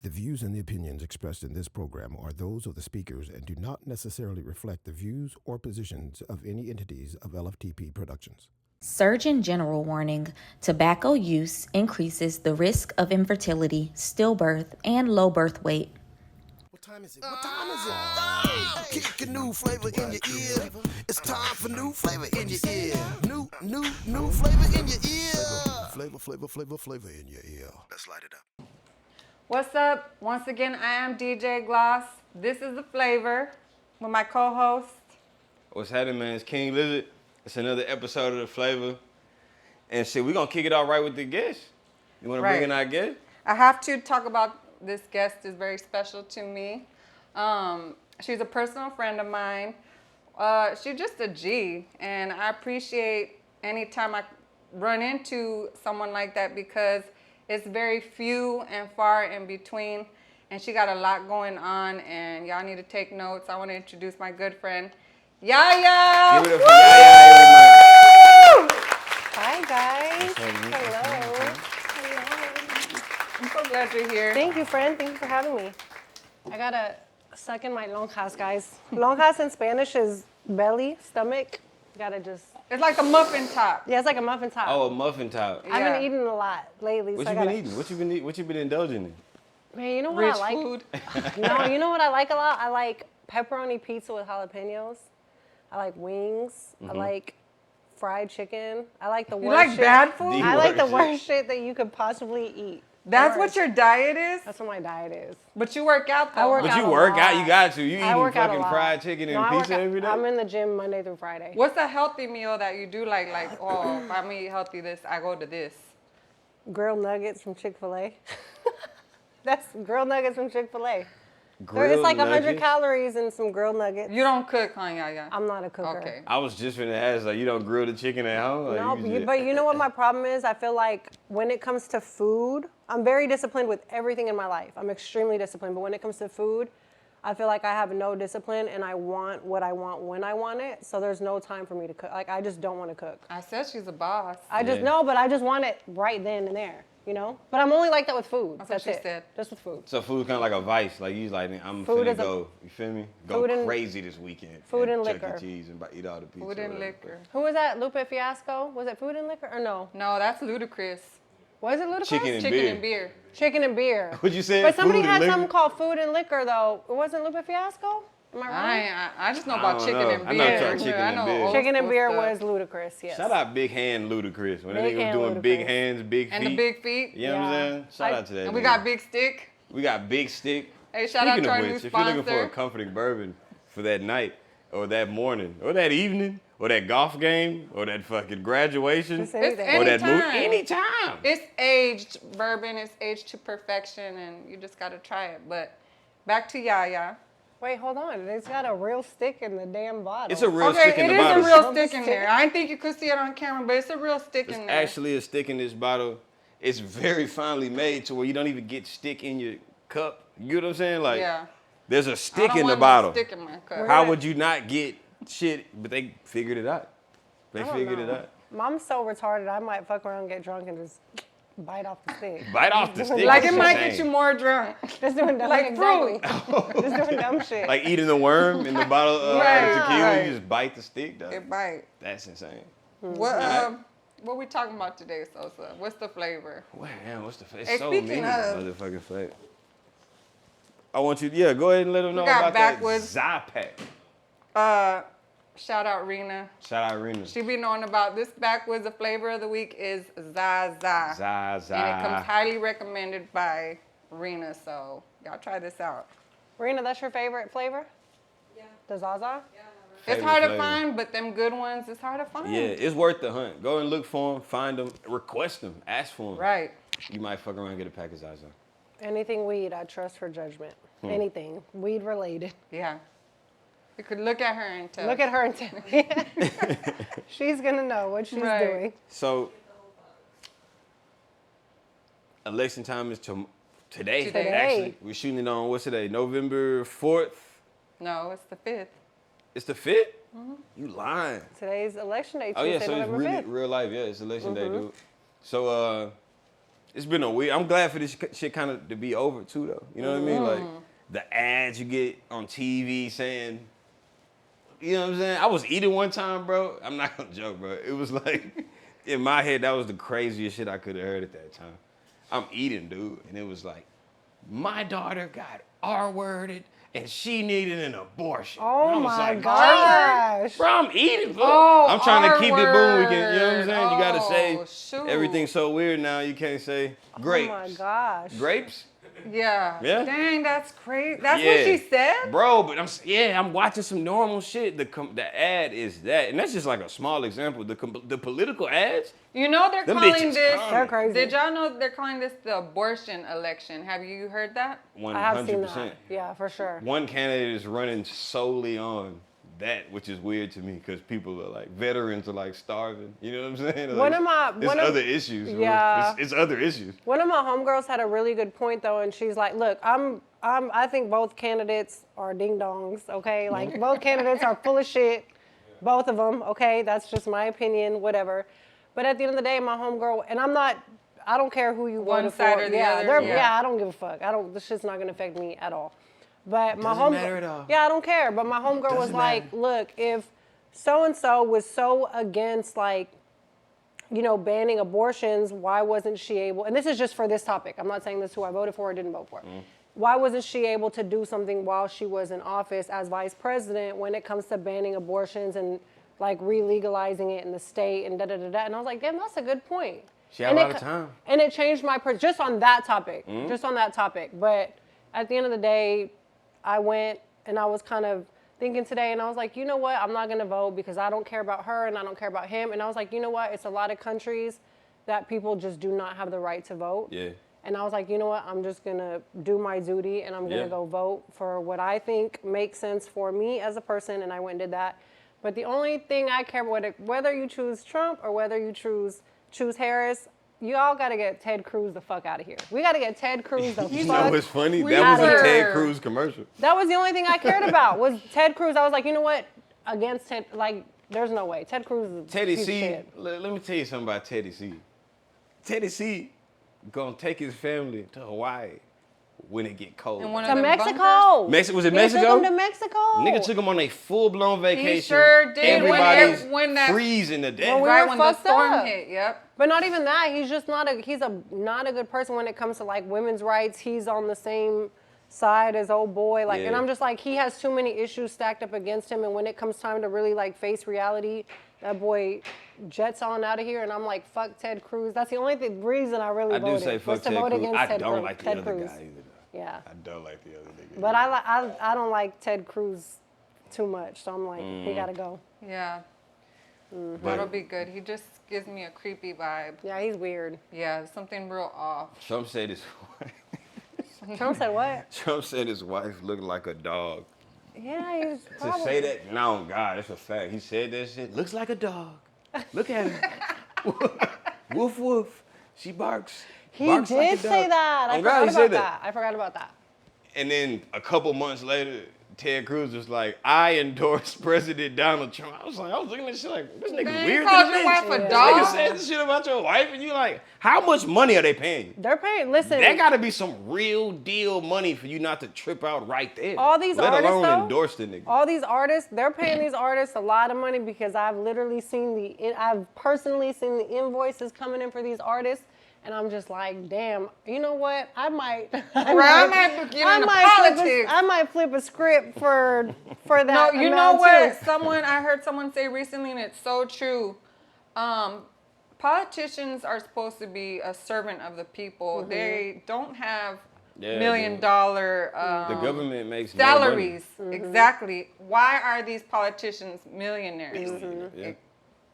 The views and the opinions expressed in this program are those of the speakers and do not necessarily reflect the views or positions of any entities of LFTP Productions. Surgeon General warning: tobacco use increases the risk of infertility, stillbirth, and low birth weight. What time is it? What time is it? Kick a new flavor in your ear. It's time for new flavor in your ear. New flavor in your ear. Flavor in your ear. Let's light it up. What's up? Once again, I am DJ Gloss. This is The Flavor with my co-host. What's happening, man? It's King Lizard. It's another episode of The Flavor. And shit, we're going to kick it off right with the guest. You want to bring in our guest? I have to talk about this guest. Is very special to me. She's a personal friend of mine. She's just a G. And I appreciate any time I run into someone like that because it's very few and far in between. And she got a lot going on. And y'all need to take notes. I want to introduce my good friend, Yaya. Give it up for Yaya. Hi guys. Hello. I'm so glad you're here. Thank you, friend. Thank you for having me. I gotta suck in my lonjas, guys. Lonjas in Spanish is belly, stomach. You gotta just. It's like a muffin top. Yeah, it's like a muffin top. Oh, a muffin top. I've been eating a lot lately. What so you been eating? What you been indulging in? Man, you know what Rich I like? food. No, you know what I like a lot? I like pepperoni pizza with jalapenos. I like wings. I like fried chicken. I like the worst You like shit. bad food? I like the worst shit that you could possibly eat. That's Worst. what your diet is? That's what my diet is. But you work out though. I work But out you a work lot. out, you got to. You I eating work out a fucking lot. fried chicken and No, I pizza work out- every day? I'm in the gym Monday through Friday. What's a healthy meal that you do like, oh, if I'm eating healthy this, I go to this? Grilled nuggets from Chick-fil-A. That's grilled nuggets from Chick-fil-A. Grilled It's like 100 nuggets? calories in some grilled nuggets. You don't cook, huh, Yaya? I'm not a cooker. Okay. I was just finna ask, like, you don't grill the chicken at home? Like, No, you just- but you know what my problem is? I feel like when it comes to food, I'm very disciplined with everything in my life. I'm extremely disciplined. But when it comes to food, I feel like I have no discipline and I want what I want when I want it. So there's no time for me to cook. Like, I just don't want to cook. I said she's a boss. I just, Yeah. no, but I just want it right then and there, you know? But I'm only like that with food. That's what she it. said. Just with food. So food's kind of like a vice. Like, you like, I'm Food finna is a- go, you feel me? Go food and- crazy this weekend. food and Chuck liquor. E. Cheese and eat all the pizza. Food and whatever. liquor. Who was that? Lupe Fiasco? Was it food and liquor or no? No, that's ludicrous. Was it ludicrous? Chicken and Chicken beer. and beer. Chicken and beer. What you said? But somebody Food and had liquor? something called food and liquor though. It wasn't Lupe Fiasco? Am I wrong? I just know I about don't chicken know. and I beer. know about chicken I and know beer. old Chicken and school beer stuff. was ludicrous, yes. Shout out Big Hand Ludacris. When Big they was Hand doing big Ludacris. hands, big feet. And the big feet. You know what I'm Yeah. saying? Shout out to that. And we nigga. got Big Stick. We got Big Stick. Hey, shout out Speaking to our of new which, if you're looking for a sponsor. comforting bourbon for that night, or that morning, or that evening, or that golf game, or that fucking graduation, Just or anything. that movie, anytime. anytime. It's aged bourbon. It's aged to perfection, and you just got to try it. But back to Yaya. Wait, hold on. It's got a real stick in the damn bottle. It's a real Okay, stick in it the is bottle. a real stick in there. I didn't think you could see it on camera, but it's a real stick It's in there. actually a stick in this bottle. It's very finely made to where you don't even get stick in your cup. You get what I'm saying? Like, Yeah. there's a I stick don't in the want no bottle. stick in my cup. How would you not get shit? But they figured it out. They I don't figured it know. out. Mom's so retarded, I might fuck around and get drunk and just bite off the stick. Bite off the stick. Like is it might insane. get you more drunk. Just doing dumb Like exactly. fruit. Just doing dumb shit. Like eating the worm in the bottle of Right, tequila, right. you just bite the stick, though. It bite. That's insane. What we talking about today, Sosa? What's the flavor? Well, man, what's the flavor? Hey, It's so speaking many of- motherfucking flavor. I want you, go ahead and let them know got about backwards. that Zypack. Shout out Rena. Shout out Rena. She be knowing about this backwards. The flavor of the week is Zaza. Zaza. And it comes highly recommended by Rena. So y'all try this out. Rena, that's your favorite flavor? Yeah. The Zaza? It's Favorite hard to flavor. find, but them good ones, it's hard to find. Yeah, it's worth the hunt. Go and look for them, find them, request them, ask for them. Right. You might fuck around and get a pack of Zaza. Anything weed, I trust for judgment. Anything weed related. Yeah. You could look at her and tell. Look at her and tell me. She's gonna know what she's Right. doing. So, election time is today. Today. Actually, we're shooting it on, what's today? November 4th? No, it's the 5th. It's the 5th? You lying. Today's election day, Oh yeah, Tuesday, so it's November really 5th. real life. Yeah, it's election day, dude. So it's been a weird. I'm glad for this shit kind of to be over too, though. You know what I mean? Like the ads you get on TV saying, you know what I'm saying? I was eating one time, bro. I'm not gonna joke, bro. It was like in my head that was the craziest shit I could have heard at that time. I'm eating, dude, and it was like, my daughter got R-worded and she needed an abortion. Oh my like, gosh. Bro, I'm eating, bro. Oh, I'm trying to keep it boom. We can, you know what I'm R-word. saying? You gotta Oh, say shoot. everything's so weird now. You can't say grapes. Oh my gosh. Grapes? Yeah. Yeah. Dang, that's crazy. That's what she said? Bro, but I'm watching some normal shit. The ad is that, and that's just like a small example. The political ads. You know they're Them calling bitches this. coming. They're crazy. Did y'all know they're calling this the abortion election? Have you heard that? 100%. I have seen that. Yeah, for sure. One candidate is running solely on that, which is weird to me because people are like veterans are like starving. You know what I'm saying? It's other issues. Bro. Yeah. It's other issues. One of my homegirls had a really good point though, and she's like, "Look, I think both candidates are ding dongs. Okay, like both candidates are full of shit, both of them. Okay, that's just my opinion. Whatever. But at the end of the day, my homegirl, and I don't care who you One voted side for. or the yeah, other, yeah. I don't give a fuck. This shit's not gonna affect me at all. But my Doesn't matter at all. yeah, I don't care. But my homegirl was Doesn't like, matter. look, if so and so was so against like, you know, banning abortions, why wasn't she able? And this is just for this topic. I'm not saying this is who I voted for or didn't vote for. Why wasn't she able to do something while she was in office as vice president when it comes to banning abortions and like re-legalizing it in the state and da-da-da-da? And I was like, damn, that's a good point. She had a lot of time. And it changed my, just on that topic, But at the end of the day, I went and I was kind of thinking today and I was like, you know what? I'm not going to vote because I don't care about her and I don't care about him. And I was like, you know what? It's a lot of countries that people just do not have the right to vote. Yeah. And I was like, you know what? I'm just going to do my duty and I'm going to go vote for what I think makes sense for me as a person. And I went and did that. But the only thing I care about, whether you choose Trump or whether you choose Harris, you all got to get Ted Cruz the fuck out of here. We got to get Ted Cruz the fuck. You know what's funny? We That was a were- Ted Cruz commercial. That was the only thing I cared about was Ted Cruz. I was like, you know what? Against Ted, like, there's no way. Ted Cruz is a Teddy piece of C, shit. let me tell you something about Teddy C. Teddy C gonna take his family to Hawaii when it get cold. In one of To them Mexico. Was it He Mexico? took him to Mexico. Nigga took him on a full-blown vacation. He sure did. Everybody's When that- freezing to death. When we Right were when the fucked storm up. hit, yep. But not even that. He's just not a good person when it comes to like women's rights. He's on the same side as old boy. Like, and Yeah. I'm just like, he has too many issues stacked up against him. And when it comes time to really like face reality, that boy jets on out of here. And I'm like, fuck Ted Cruz. That's the only reason I really I voted. do say was fuck to Ted vote Cruz. against I Ted don't Cruz. like the Ted other Cruz. guy either. Though. Yeah. I don't like the other nigga. But I don't like Ted Cruz too much. So I'm like, he gotta go. Yeah. But- That'll be good. He just gives me a creepy vibe. Yeah, he's weird. Yeah, something real off. Trump said his Trump said what? Trump said his wife looked like a dog. Yeah, he was To probably. say that, no, God, that's a fact. He said that shit. Looks like a dog. Look at her. Woof woof. She barks. He Barks like a did say dog. that. I Oh, God, forgot he said about that. I forgot about that. And then a couple months later, Ted Cruz was like, I endorse President Donald Trump. I was looking at this shit like, this nigga Man, weird. you called than your a wife bitch. a This dog? nigga said this shit about your wife, and you like, how much money are they paying you? They're paying. Listen, That gotta be some real deal money for you not to trip out right there. all these Let artists, alone though, endorse the nigga. all these artists, they're paying these artists a lot of money because I've personally seen the invoices coming in for these artists, and I'm just like, damn, you know what? I might get into politics. I might flip a script for that. No, you know amount, what? too. I heard someone say recently, and it's so true. Politicians are supposed to be a servant of the people. Mm-hmm. They don't have Yeah, million-dollar The government makes salaries. Mm-hmm. Exactly. Why are these politicians millionaires? No money. Yeah.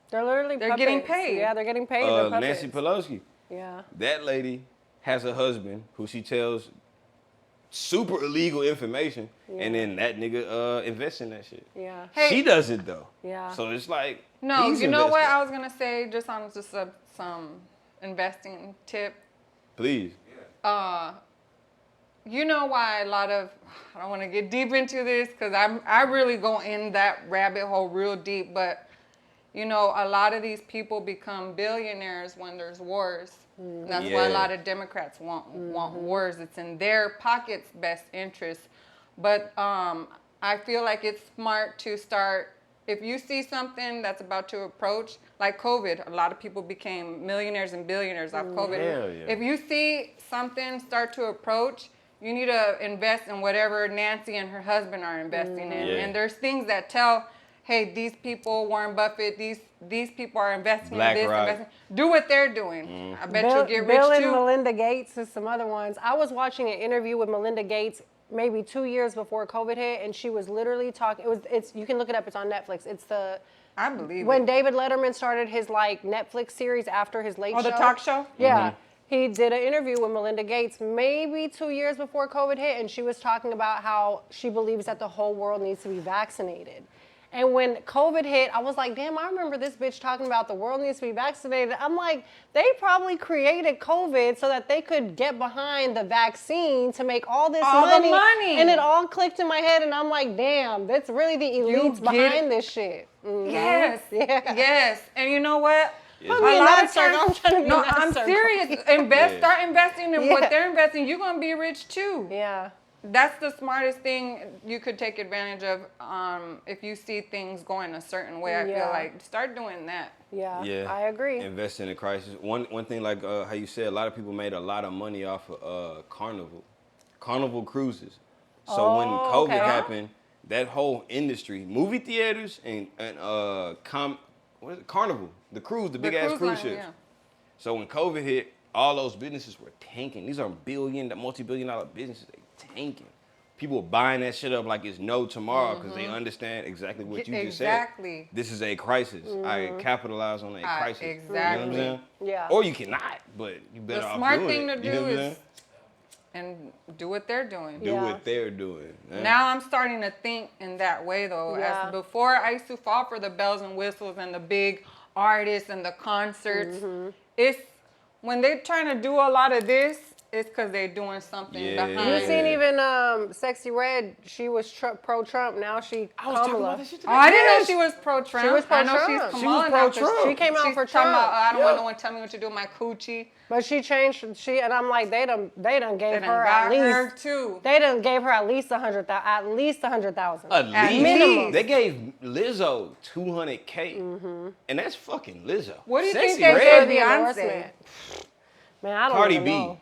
They're literally They're getting puppets. paid. Yeah, they're getting paid. They're Nancy puppets. Pelosi. Yeah. That lady has a husband who she tells super illegal information, and then that nigga invests in that shit. Yeah. Hey. She does it though. Yeah. So it's like No, he's you know what investing. I was gonna say, just on some investing tip. Please. You know why a lot of, I don't want to get deep into this because I really go in that rabbit hole real deep, but you know, a lot of these people become billionaires when there's wars. That's why a lot of Democrats want wars. It's in their pocket's best interest. But I feel like it's smart to start, if you see something that's about to approach, like COVID, a lot of people became millionaires and billionaires off COVID. Hell yeah. If you see something start to approach, you need to invest in whatever Nancy and her husband are investing in. Yeah. And there's things that tell, hey, these people, Warren Buffett, these people are investing in this, investing. Do what they're doing. I bet you'll get rich Bill and too. Melinda Gates and some other ones. I was watching an interview with Melinda Gates maybe 2 years before COVID hit, and she was literally talking. It's you can look it up. It's on Netflix. It's the I believe when it. David Letterman started his like Netflix series after his Late Show. The talk show? Yeah. He did an interview with Melinda Gates maybe 2 years before COVID hit, and she was talking about how she believes that the whole world needs to be vaccinated. And when COVID hit, I was like, damn, I remember this bitch talking about the world needs to be vaccinated. I'm like, they probably created COVID so that they could get behind the vaccine to make all this All money. the money. And it all clicked in my head, and I'm like, damn, that's really the elites behind this shit. Yes. Yeah. Yes. And you know what? Put me in that circle. I'm trying to be in No, that I'm circle. serious. Start investing in what they're investing. You're gonna be rich too. Yeah. That's the smartest thing you could take advantage of. If you see things going a certain way, I feel like start doing that. Yeah, I agree. Invest in a crisis. One thing, like how you said, a lot of people made a lot of money off of Carnival cruises. So when COVID happened, that whole industry, movie theaters and Carnival, the cruise, the big ass cruise ships. Yeah. So when COVID hit, all those businesses were tanking. These are multi-billion-dollar businesses. They tanking. People were buying that shit up like it's no tomorrow because they understand exactly what you just said. This is a crisis. I capitalize on a crisis. Exactly. You know what I'm saying? Yeah. Or you cannot, but you better The off smart doing thing it. to You know do what I'm is saying? do what they're doing. Do what they're doing. Yeah. Now I'm starting to think in that way though. Yeah. As before, I used to fall for the bells and whistles and the big artists and the concerts. It's when they're trying to do a lot of this, it's because they're doing something behind. You seen even Sexy Red? She was pro-Trump. Now she Kamala. I didn't know she was pro-Trump. She was I know pro-Trump. she's She Kamala was now 'cause pro-Trump. She came out she's for talking Trump. about, I don't want no one to tell me what to do with my coochie. But she changed. And I'm like, they done gave her got at least. her too. They done gave her at least 100,000. At least 100,000. At least. minimum. They gave Lizzo $200K, and that's fucking Lizzo. What do you Sexy think they Red? gave Beyonce? endorsement. Man, I don't Cardi even B. know.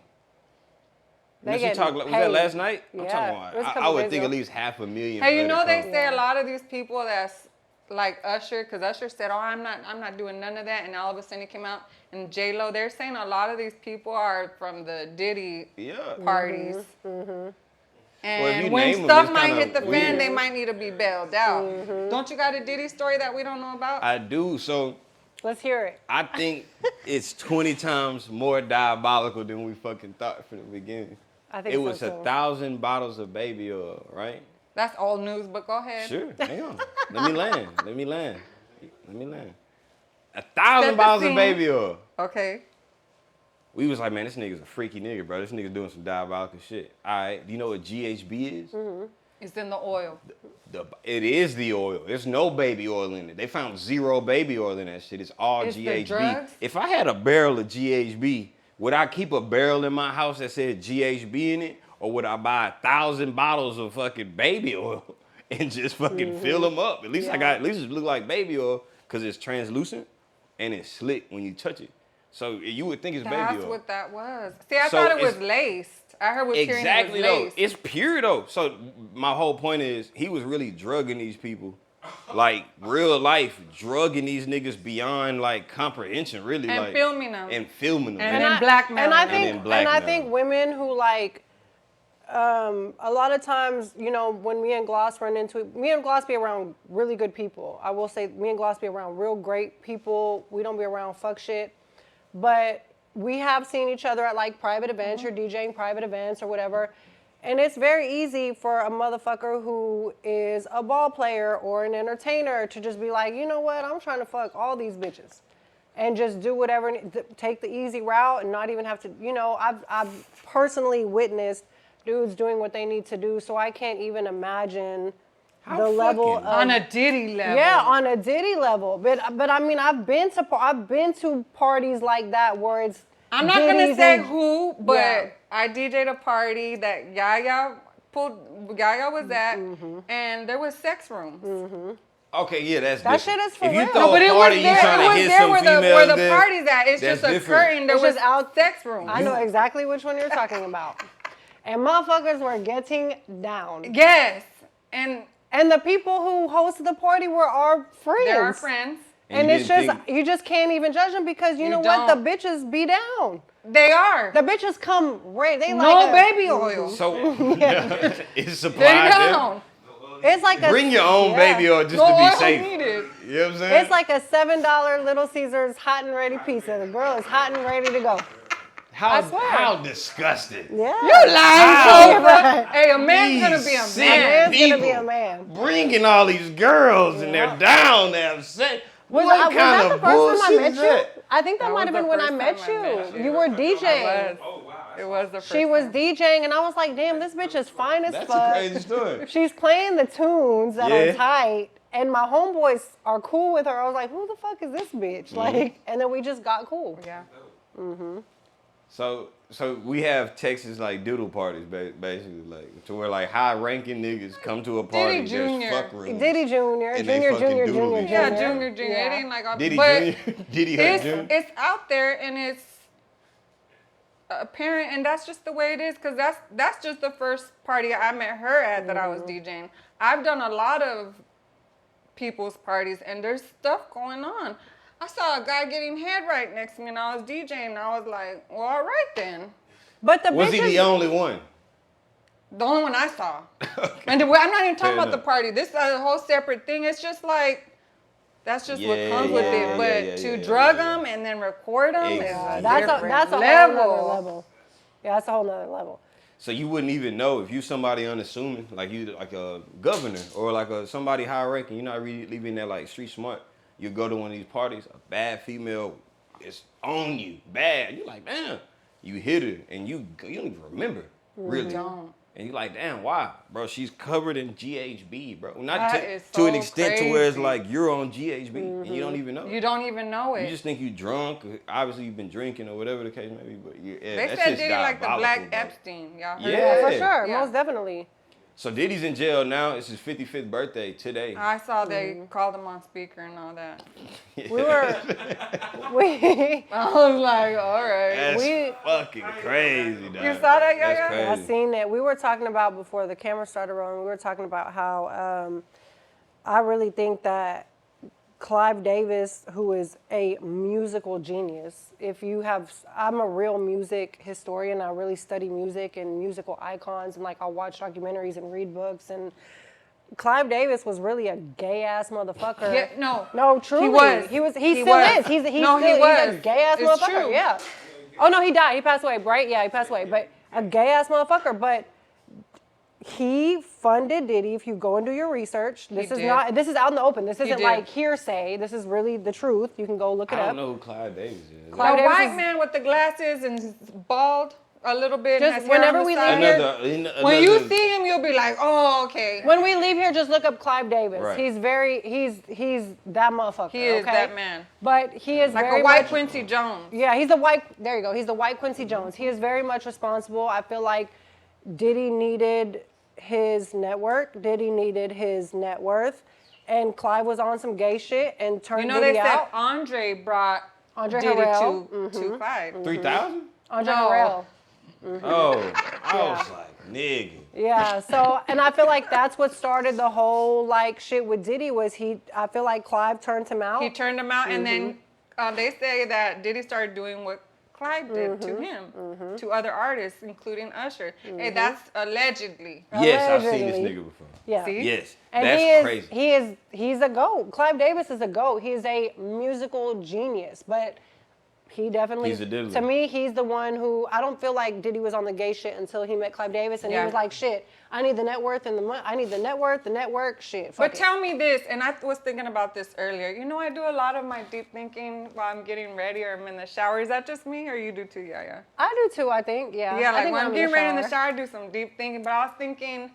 They Was get that paid. last night? I'm Yeah, talking it was a about. couple I would days think ago. at least 500,000. Hey, you for know her to they come. say a lot of these people that's like Usher, because Usher said, "Oh, I'm not doing none of that," and all of a sudden he came out and J-Lo. They're saying a lot of these people are from the Diddy parties. Well, if And you when name 'em, stuff it's might kinda hit the fan, weird. they might need to be bailed out. Don't you got a Diddy story that we don't know about? I do. So Let's hear it. I think it's 20 times more diabolical than we fucking thought from the beginning. I think It so was too. 1,000 bottles of baby oil, right? That's old news, but go ahead. Sure. Hang on. Let me land. 1,000 Set the bottles of scene. baby oil. Okay. We was like, man, this nigga's a freaky nigga, bro. This nigga's doing some diabolical shit. All right. Do you know what GHB is? It's in the oil. It is the oil. There's no baby oil in it. They found 0 baby oil in that shit. It's all It's the GHB. drugs? If I had a barrel of GHB, would I keep a barrel in my house that said GHB in it? Or would I buy 1,000 bottles of fucking baby oil and just fucking fill them up? At least at least it look like baby oil because it's translucent and it's slick when you touch it. So you would think it's baby That's oil. what that was. See, I So thought it was it's- laced. I heard Exactly it was though. laced. It's pure though. So my whole point is he was really drugging these people. Like real life, drugging these niggas beyond like comprehension, really. And like filming them. And filming them. And yeah. then blackmailing And I them. think, And then blackmailing. I think women who like, a lot of times, you know, when me and Gloss be around really good people. I will say, me and Gloss be around real great people. We don't be around fuck shit, but we have seen each other at like private events. You're DJing private events or whatever. And it's very easy for a motherfucker who is a ball player or an entertainer to just be like, you know what, I'm trying to fuck all these bitches. And just do whatever, take the easy route and not even have to, you know, I've personally witnessed dudes doing what they need to do, so I can't even imagine the level of... On a Diddy level. Yeah, on a Diddy level. But I mean, I've been to parties like that where I'm not going to Diddy's say and- who, but Yeah. I DJ'd a party that Yaya was at, and there was sex rooms. Okay, yeah, that's That different. shit is for if you real. throw No, But a it party, was you there, trying to hit some where females the there, party's at. It's that's just a different. curtain. There It's was just out sex rooms. I know exactly which one you're talking about. And motherfuckers were getting down. Yes, and And the people who hosted the party were our friends. they're our friends. And you it's didn't just, think- you just can't even judge them because you You know what? The don't. bitches be down. They are. The bitches come ready. They No like a- baby oil. So it's They supplied there. don't. It's like a Bring your own yeah. baby oil just No to be oil safe. needed. You know what I'm saying? It's like a $7 Little Caesars hot and ready pizza. The girl is hot and ready to go. I swear. How disgusting. Yeah. You lying, Wow. Sosa. Hey, a man's gonna be a These man. Man's gonna be people a man. Bringing all these girls and they're down, they're upset. Was What that kind the of first time I bullshit met is you? that? I think that That might have was been the when I first met time I met you. you. You were DJing. It was the first She was time. DJing, and I was like, damn, this bitch is fine as That's fuck. a crazy story. She's playing the tunes that Yeah. are tight, and my homeboys are cool with her. I was like, who the fuck is this bitch? Mm-hmm. Like, and then we just got cool. Yeah. So we have Texas like doodle parties basically, like to where like high ranking niggas come to a party. Diddy There's Jr. fuck rooms. Diddy Jr., And they Junior, fucking Junior, doodle Junior, each Yeah, other. Junior. Yeah. It ain't like Diddy but Jr. Diddy Hut Jr. it's out there and it's apparent, and that's just the way it is. Cause that's just the first party I met her at that I was DJing. I've done a lot of people's parties, and there's stuff going on. I saw a guy getting head right next to me, and I was DJing, and I was like, well, all right then. But the Was bitches, he the only one? The only one I saw. And I'm not even talking Fair about the enough. party. This is a whole separate thing. It's just like, that's just what Yeah, comes with yeah, it. But yeah, to yeah, drug yeah. them and then record them is Exactly. that's a different whole level. nother level. Yeah, that's a whole nother level. So you wouldn't even know if you somebody unassuming, like you like a governor or like a somebody high ranking. You're not really leaving there like street smart. You go to one of these parties, a bad female is on you, bad. You're like, damn. You hit her and you don't even remember, really. Don't. And you're like, damn, why, bro? She's covered in GHB, bro. Not That to, is to an so extent to where it's crazy. like you're on GHB and you don't even know. You don't even know it. You just think you drunk. Obviously, you've been drinking or whatever the case may be. But yeah, They that's said just Diddy like the diabolical, Black bro. Epstein. Y'all heard Yeah. Yeah, for that? sure, Yeah. most definitely. So Diddy's in jail now. It's his 55th birthday today. I saw they called him on speaker and all that. We were, we, I was like, all right. That's we- fucking crazy, dog. You saw that, That's Yaya? crazy. I seen it. We were talking about before the camera started rolling. We were talking about how I really think that Clive Davis, who is a musical genius, I'm a real music historian. I really study music and musical icons, and like I'll watch documentaries and read books. And Clive Davis was really a gay ass motherfucker. Yeah, no. No, truly. He was. He He still was. is. He's No, he still, was. he's a gay ass It's motherfucker. true. Yeah. Oh no, he died. He passed away, right? Yeah, he passed away. But a gay ass motherfucker. But he funded Diddy. If you go and do your research, this is did. not. This is out in the open. This isn't did. like hearsay. This is really the truth. You can go look it I up. don't know who Clive Davis is. Clive The Davis white is- man with the glasses and bald a little bit. and Just has hair on whenever the we side. leave here- When you see him, you'll be like, oh, okay. When we leave here, just look up Clive Davis. Right. He's that motherfucker. He is okay? that man. But he is Like very a white much, Quincy Jones. Yeah, he's the white. There you go. He's the white Quincy Jones. He is very much responsible. I feel like Diddy needed his network. Diddy needed his net worth, and Clive was on some gay shit and turned You know, Diddy they said out. Andre brought Andre Diddy Harrell. to Clive. 3,000? Andre No. Harrell. Oh, I was like, nigga. Yeah. So, and I feel like that's what started the whole like shit with Diddy was I feel like Clive turned him out. He turned him out, and then they say that Diddy started doing what Clive did to him, to other artists, including Usher. Hey, that's allegedly. Yes, I've seen this Allegedly. nigga before. Yeah. See? Yes, And that's crazy. he's a GOAT. Clive Davis is a GOAT. He is a musical genius, but he definitely, He's a diddler. to me, he's the one who, I don't feel like Diddy was on the gay shit until he met Clive Davis, and Yeah. he was like, shit, I need the net worth and I need the net worth, the network, shit, fuck But it. tell me this, and I was thinking about this earlier. You know, I do a lot of my deep thinking while I'm getting ready or I'm in the shower. Is that just me, or you do too, Yaya? I do too, I think, yeah. Yeah, I like think when I'm getting ready in the shower. shower, I do some deep thinking. But I was thinking,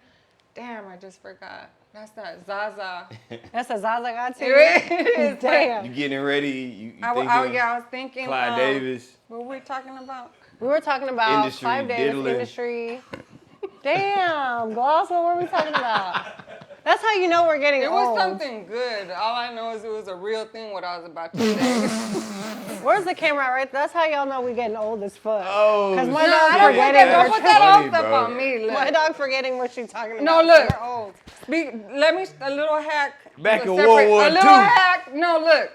damn, I just forgot. That's that Zaza. That's a Zaza got to It is. Damn. You getting ready? You I thinking? was thinking. Clyde Davis. What were we talking about? We were talking about Industry, Clive Davis diddling. industry. Damn, Gloss, what were we talking about? That's how you know we're getting It old. was something good. All I know is it was a real thing what I was about to say. Where's the camera at right? That's how y'all know we're getting old as fuck. Oh, Because my shit. dog's I don't put forgetting. that, don't put that Funny, old stuff bro. on me. Look. My dog forgetting what she's talking about. No, look. We're old. Let me, a little hack. Back A in separate- World War A little II. hack. No, look.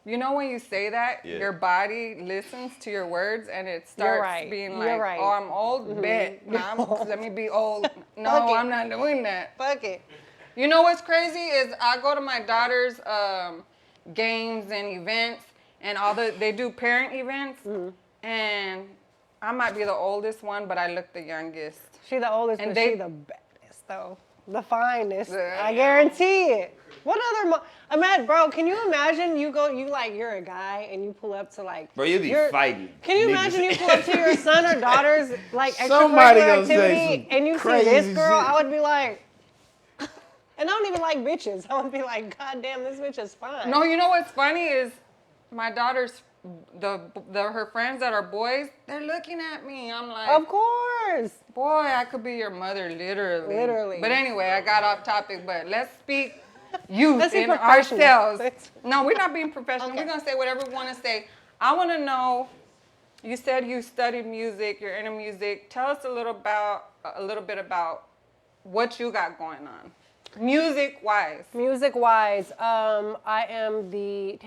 You know when you say that, Yeah. your body listens to your words and it starts right. being You're like, right. oh, I'm old, bet. Nah, let me be old. No, Fuck it. I'm not doing that. Fuck it. You know what's crazy is I go to my daughter's games and events and they do parent events and I might be the oldest one, but I look the youngest. She the oldest, And but they- she the baddest though. The finest. Yeah. I guarantee it. What other bro, can you imagine you're a guy and you pull up to like Bro, you be fighting. Can you niggas. imagine you pull up to your son or daughter's like Somebody extracurricular gonna say activity some and you see crazy this girl? shit. I would be like, and I don't even like bitches. I would be like, God damn, this bitch is fine. No, you know what's funny is my daughter's her friends that are boys, they're looking at me. I'm like, Of course. boy, I could be your mother, literally. Literally. But anyway, I got off topic, but let's speak youth Let's be in professional. ourselves. No, we're not being professional. Okay. We're going to say whatever we want to say. I want to know, you said you studied music, you're into music. Tell us a little bit about what you got going on, music-wise. Music-wise, I am the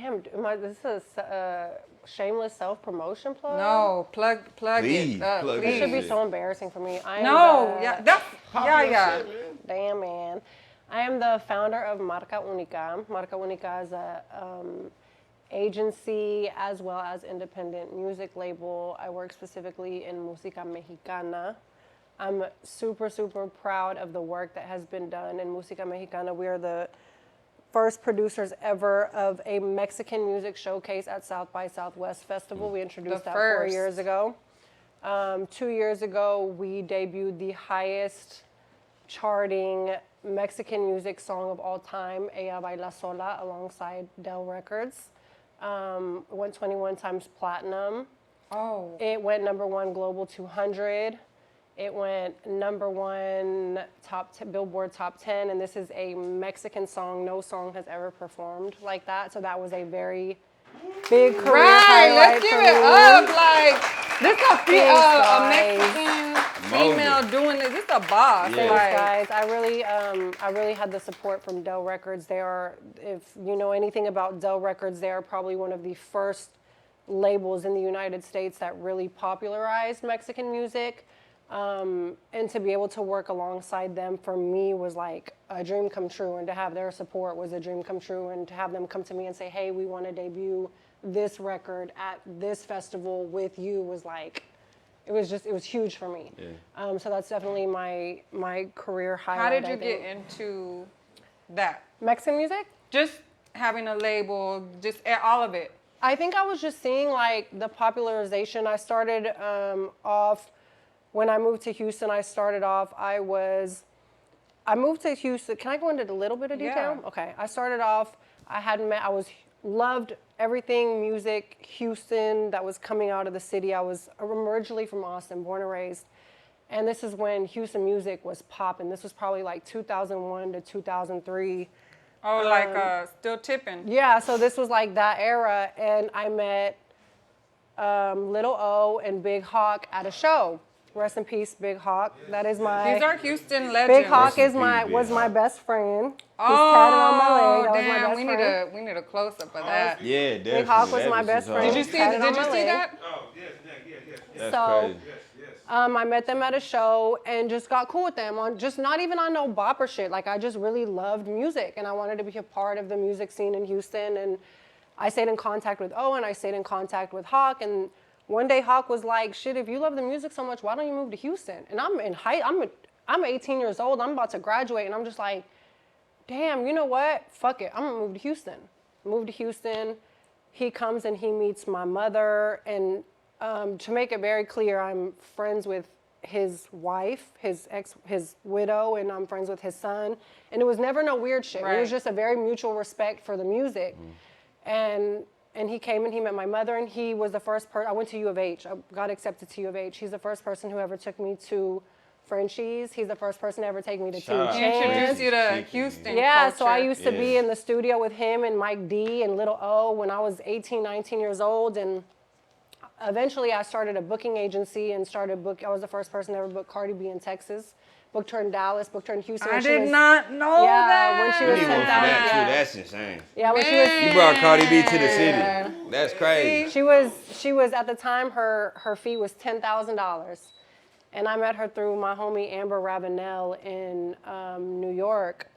this is a shameless self-promotion plug. No, plug Please, it up. plug This it. should be Shit. so embarrassing for me. I am No, the- yeah, that's, yeah. Damn, man. I am the founder of Marca Única. Marca Única is a agency as well as independent music label. I work specifically in música mexicana. I'm super, super proud of the work that has been done in música mexicana. We are the first producers ever of a Mexican music showcase at South by Southwest Festival. We introduced that 4 first. years ago. 2 years ago, we debuted the highest charting Mexican music song of all time, Ella Baila Sola, alongside Del Records. It went 21 times platinum. Oh. It went #1 Global 200. It went #1 Billboard Top 10, and this is a Mexican song. No song has ever performed like that, so that was a very big career Right, highlight let's give for it me. up. Like, this a Thanks, Mexican female Moses. doing this. This a boss. Yeah. Thanks, Like, guys. I really had the support from Del Records. They are, if you know anything about Del Records, they are probably one of the first labels in the United States that really popularized Mexican music. And to be able to work alongside them for me was like a dream come true, and to have their support was a dream come true, and to have them come to me and say, hey, we want to debut this record at this festival with you was like, it was huge for me. Yeah. So that's definitely my career highlight. how did I you think. get into that? Mexican music? Just having a label, just all of it. I think I was just seeing like the popularization. I started off when I moved to Houston. I moved to Houston. Can I go into a little bit of detail? Yeah. Okay. I started off. Loved everything music Houston that was coming out of the city. I'm originally from Austin, born and raised, and this is when Houston music was popping. This was probably like 2001 to 2003. Oh, like Still Tipping. Yeah, so this was like that era, and I met Little O and Big Hawk at a show. Rest in peace, Big Hawk. That is my. These are Houston legends. Big Hawk in was peace, my Big best friend. He's tatted on my leg. That was my damn, best friend. we need a close up of that. Yeah, definitely. Big Hawk was That my is best hard. friend. Did you see Tatted on my leg. that? Oh, yes. That's So, crazy. I met them at a show and just got cool with them on just not even on no bopper shit. Like I just really loved music and I wanted to be a part of the music scene in Houston. And I stayed in contact with Owen. I stayed in contact with Hawk. And one day Hawk was like, "Shit, if you love the music so much, why don't you move to Houston?" And I'm 18 years old. I'm about to graduate, and I'm just like, "Damn, you know what? Fuck it. I'm gonna move to Houston." Move to Houston. He comes and he meets my mother, and to make it very clear, I'm friends with his wife, his widow, and I'm friends with his son. And it was never no weird shit. Right. It was just a very mutual respect for the music. And he came and he met my mother, and he was the first person. I went to U of H. I got accepted to U of H. He's the first person who ever took me to Frenchie's. He's the first person to ever take me to Shout out. Two He introduced Chainz. you to Houston Yeah, culture. so I used to be Yeah. in the studio with him and Mike D and Little O when I was 18, 19 years old. And eventually I started a booking agency and I was the first person to ever book Cardi B in Texas. Booked her in Dallas, booked her in Houston. I when she did was- not know Yeah, that. when she You was need one for that 10,000. too. That's insane. Yeah, when she was You brought Cardi B to the city. That's crazy. She was at the time her fee was $10,000, and I met her through my homie Amber Ravenel in New York.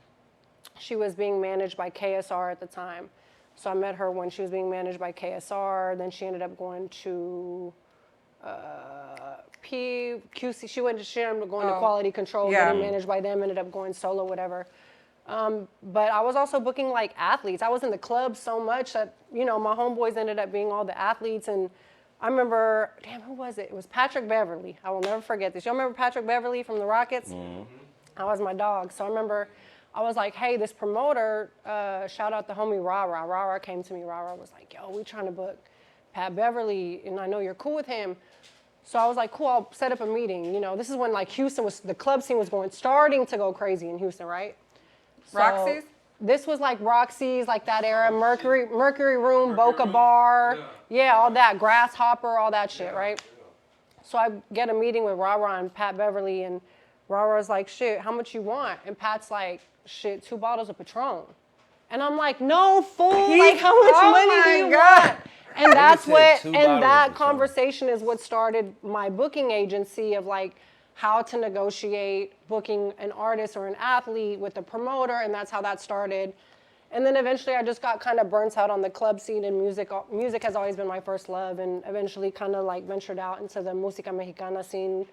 She was being managed by KSR at the time, so I met her when she was being managed by KSR. Then she ended up going to QC. She ended up going to Quality Control, Yeah. getting managed by them. Ended up going solo, whatever. But I was also booking like athletes. I was in the club so much that, my homeboys ended up being all the athletes. And I remember, who was it? It was Patrick Beverly. I will never forget this. Y'all remember Patrick Beverly from the Rockets? That was my dog. So I remember I was like, hey, this promoter, shout out the homie Rara. Rara came to me. Rara was like, yo, we trying to book Pat Beverly, and I know you're cool with him. So I was like, cool, I'll set up a meeting. This is when like Houston the club scene was starting to go crazy in Houston, right? So Roxy's? This was like Roxy's, like that era, Mercury Room, Boca Bar, yeah, all that, Grasshopper, all that shit, right? So I get a meeting with Rara and Pat Beverly, and Rara's like, shit, how much you want? And Pat's like, shit, 2 bottles of Patron. And I'm like, no, fool, like how much money do you want? And that's said 2 bottles of that Patron. conversation is what started my booking agency of like how to negotiate booking an artist or an athlete with a promoter, and that's how that started. And then eventually I just got kind of burnt out on the club scene, and music. Music has always been my first love, and eventually kind of like ventured out into the música mexicana scene,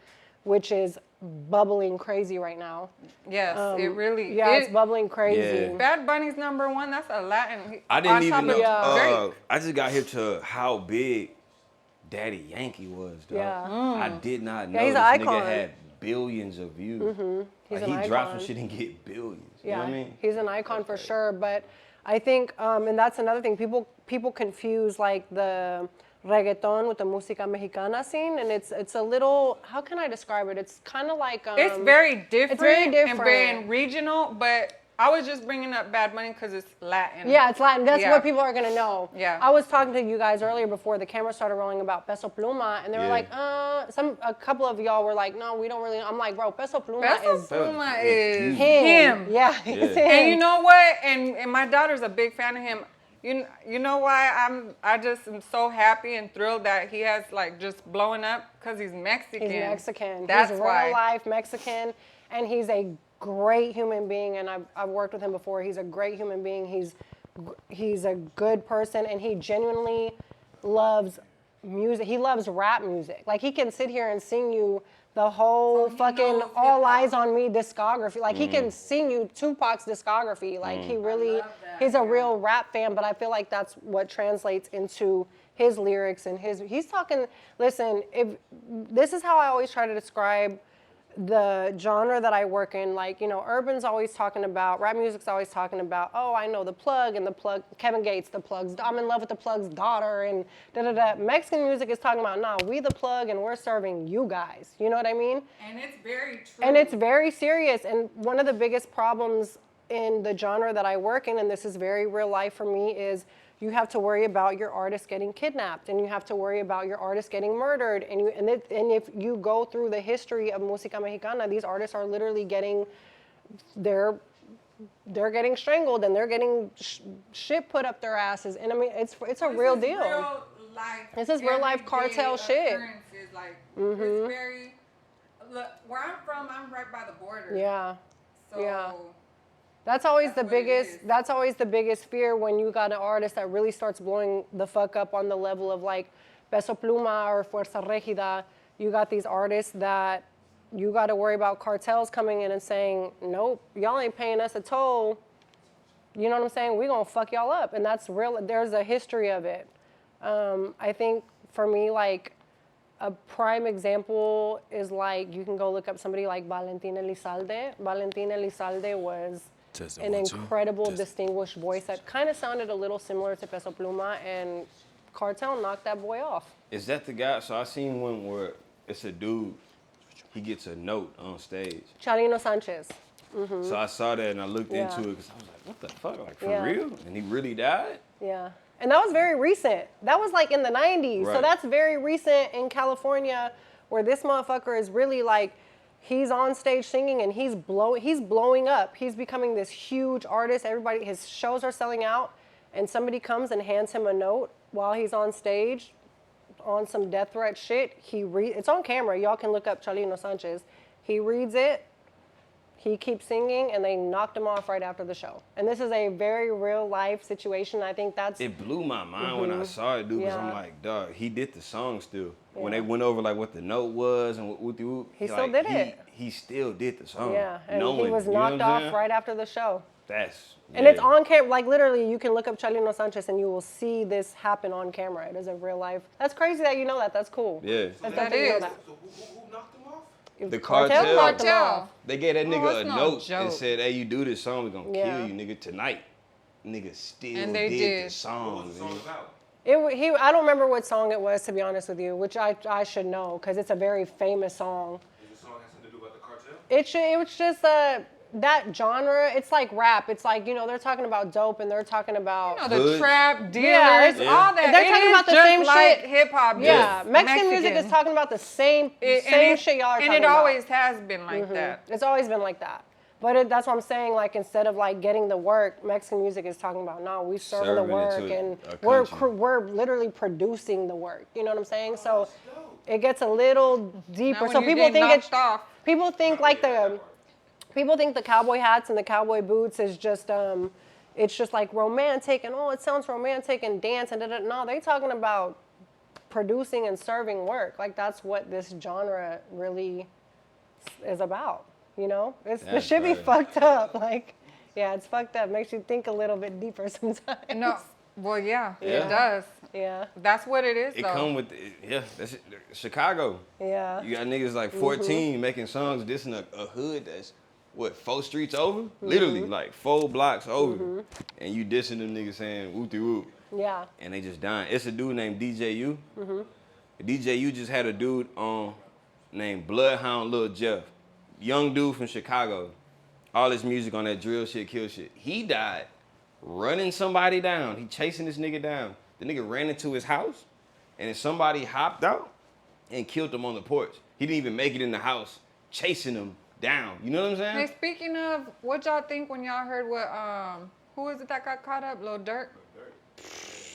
which is bubbling crazy right now. Yes, it really. Yeah, it's bubbling crazy. Yeah. Bad Bunny's #1. That's a Latin. I didn't even know. Drake. I just got hip to how big Daddy Yankee was, dog. Yeah. I did not know Yeah, he's this an nigga icon. had billions of views. He's Like, an he dropped icon. some shit and get billions. Yeah, You know what I mean? he's an icon for sure. But I think, and that's another thing, people confuse like the reggaeton with the música mexicana scene, and it's a little, how can I describe it? It's kind of like It's very different. It's very and different. very regional, but I was just bringing up Bad Bunny because it's Latin. Yeah, it's Latin. That's Yeah. what people are gonna know. Yeah. I was talking to you guys earlier before the camera started rolling about Peso Pluma, and they were Yeah. like, a couple of y'all were like, no, we don't really. I'm like, bro, Peso Pluma Peso is Pluma is is him. him. Yeah, it's him. And you know what? And my daughter's a big fan of him. You know why I just am so happy and thrilled that he has like just blowing up because he's Mexican. He's Mexican. That's he's why. real life Mexican, and he's a great human being. And I've worked with him before. He's a great human being. He's a good person, and he genuinely loves music. He loves rap music. Like he can sit here and sing you the whole fucking All Eyes on Me discography. Like he can sing you Tupac's discography. Like he really, he's a real rap fan. But I feel like that's what translates into his lyrics and he's talking. Listen, if this is how I always try to describe the genre that I work in. Like, urban's always talking about, rap music's always talking about, oh, I know the plug and the plug, Kevin Gates, the plug's, I'm in love with the plug's daughter and da-da-da. Mexican music is talking about, nah, we the plug and we're serving you guys. You know what I mean? And it's very true. And it's very serious. And one of the biggest problems in the genre that I work in, and this is very real life for me, is you have to worry about your artist getting kidnapped, and you have to worry about your artist getting murdered. And if you go through the history of música mexicana, these artists are literally getting, they're getting strangled and they're getting shit put up their asses. And I mean, it's a real deal. Real life, This is real life cartel shit. Like, it's very. Look, where I'm from, I'm right by the border. Yeah. So. Yeah. That's always That's the what it biggest. is. That's always the biggest fear when you got an artist that really starts blowing the fuck up on the level of like Peso Pluma or Fuerza Regida. You got these artists that you got to worry about cartels coming in and saying, nope, y'all ain't paying us a toll. You know what I'm saying? We gonna fuck y'all up, and that's real. There's a history of it. I think for me, like a prime example is like, you can go look up somebody like Valentina Elizalde. Valentina Elizalde was an incredible, distinguished voice that kind of sounded a little similar to Peso Pluma, and Cartel knocked that boy off. Is that the guy? So I seen one where it's a dude, he gets a note on stage. Chalino Sanchez. So I saw that and I looked into it because I was like, what the fuck? Like, for real? And he really died? Yeah. And that was very recent. That was like in the 90s. Right. So that's very recent in California, where this motherfucker is really like, he's on stage singing and he's blowing up. He's becoming this huge artist. Everybody, his shows are selling out, and somebody comes and hands him a note while he's on stage on some death threat shit. It's on camera. Y'all can look up Chalino Sanchez. He reads it. He keeps singing, and they knocked him off right after the show. And this is a very real life situation. I think that's... It blew my mind when I saw it, dude, because I'm like, dog, he did the song still. When they went over like what the note was and what he still did it. He still did the song. Yeah, and he was knocked off right after the show. And it's on camera. Like, literally, you can look up Chalino Sanchez and you will see this happen on camera. It is a real life. That's crazy that you know that. That's cool. Yeah. That is. So who knocked him off? The Cartel. Cartel. They gave that nigga a no note joke. and said, hey, you do this song, we're going to kill you, nigga, tonight. Nigga still And they did the did. song. What was the song about? I don't remember what song it was, to be honest with you, which I should know, because it's a very famous song. Does the song have something to do about the cartel? It was just that genre. It's like rap. It's like, you know, they're talking about dope and they're talking about... You know, the trap, dealers, All all that. They're talking about the same like shit. hip-hop. Yeah, Mexican music is talking about the same shit y'all are talking about. And it always has been like that. It's always been like that. But that's what I'm saying, like, instead of like getting the work, Mexican music is talking about, no, we serving the work, and we're literally producing the work. You know what I'm saying? So it gets a little deeper. So people think people think the cowboy hats and the cowboy boots is just it's just like romantic and it sounds romantic and dance and no, they talking about producing and serving work. Like, that's what this genre really is about. You know, it should be fucked up. Like, yeah, it's fucked up. Makes you think a little bit deeper sometimes. No, well, yeah, it does. Yeah. That's what it is, It though. come with, that's it. Chicago. Yeah. You got niggas like 14 making songs this in a hood that's, 4 streets over? Literally, like 4 blocks over. And you dissing them niggas saying whoop-de-whoop. Yeah. And they just dying. It's a dude named DJU. DJU just had a dude on named Bloodhound Lil Jeff. Young dude from Chicago. All his music on that drill shit, kill shit. He died running somebody down. He chasing this nigga down. The nigga ran into his house, and then somebody hopped out and killed him on the porch. He didn't even make it in the house, chasing him down. You know what I'm saying? Hey, speaking of, what y'all think when y'all heard what, who is it that got caught up? Lil Durk?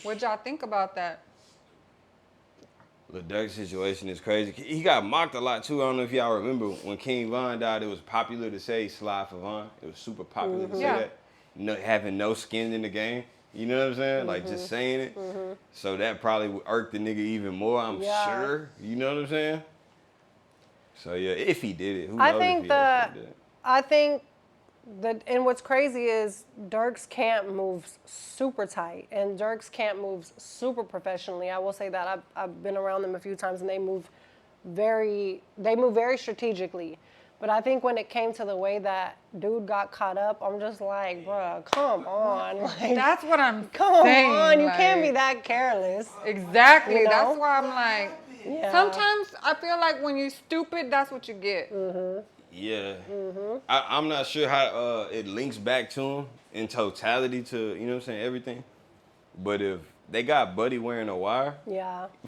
What y'all think about that? Lil Durk's situation is crazy. He got mocked a lot too. I don't know if y'all remember when King Von died, it was popular to say slide for Von. It was super popular to say that. No, having no skin in the game. You know what I'm saying? Like, just saying it. So that probably would irk the nigga even more, I'm sure. You know what I'm saying? So yeah, if he did it, who knows if he actually did it. I think that, and what's crazy is Durk's camp moves super tight, and Durk's camp moves super professionally. I will say that. I've been around them a few times, and they move very strategically. But I think when it came to the way that dude got caught up, I'm just like, bruh, come on. Like, That's what I'm saying. Come on, you like, can't be that careless. Exactly. You know? That's why I'm like, Yeah. sometimes I feel like when you're stupid, that's what you get. Yeah. I'm not sure how it links back to him in totality to, you know what I'm saying, everything. But if they got Buddy wearing a wire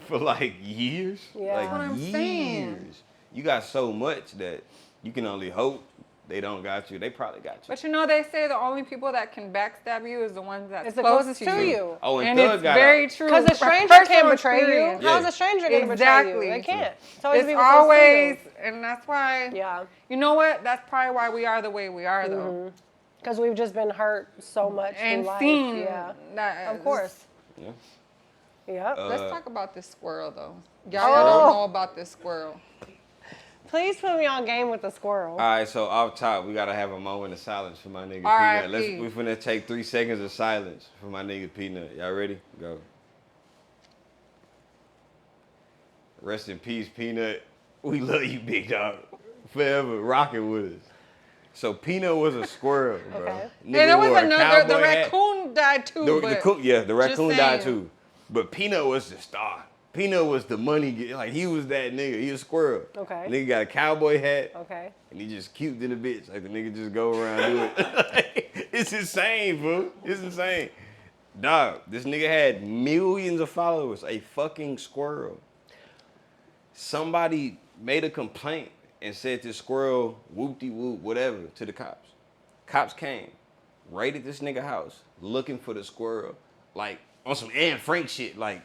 for like years, Yeah. like That's what I'm years, saying. you got so much that you can only hope they don't got you. They probably got you. But you know, they say the only people that can backstab you is the ones that's It's the closest closest to you. Oh, And Thug it's got very out. true. Because a From stranger personal can't betray you. experience. How's a stranger going to betray Exactly. you? They can't. It's always It's people close to always, you. and that's why, Yeah. you know what? That's probably why we are the way we are, though. Because we've just been hurt so much And through life. seen Yeah. that. Of course. Yeah. Yep. Let's talk about this squirrel, though. Y'all don't know about this squirrel. Please put me on game with the squirrel. All right, so off top, we gotta have a moment of silence for my nigga R.I.P. Peanut. We're finna take 3 seconds of silence for my nigga Peanut. Y'all ready? Go. Rest in peace, Peanut. We love you, big dog. Forever rocking with us. So Peanut was a squirrel, bro. Okay. And there was wore a another, the cowboy hat. raccoon died too. The but raccoon just died saying. too. But Peanut was the star. Peanut was the money, like he was that nigga. He a squirrel. Okay. Nigga got a cowboy hat. Okay. And he just cute in a bitch. Like the nigga just go around do it. It's insane, bro. It's insane. Dog, this nigga had millions of followers. A fucking squirrel. Somebody made a complaint and said this squirrel whoop-de-whoop, whatever, to the cops. Cops came, raided this nigga house, looking for the squirrel. Like, on some Anne Frank shit. Like,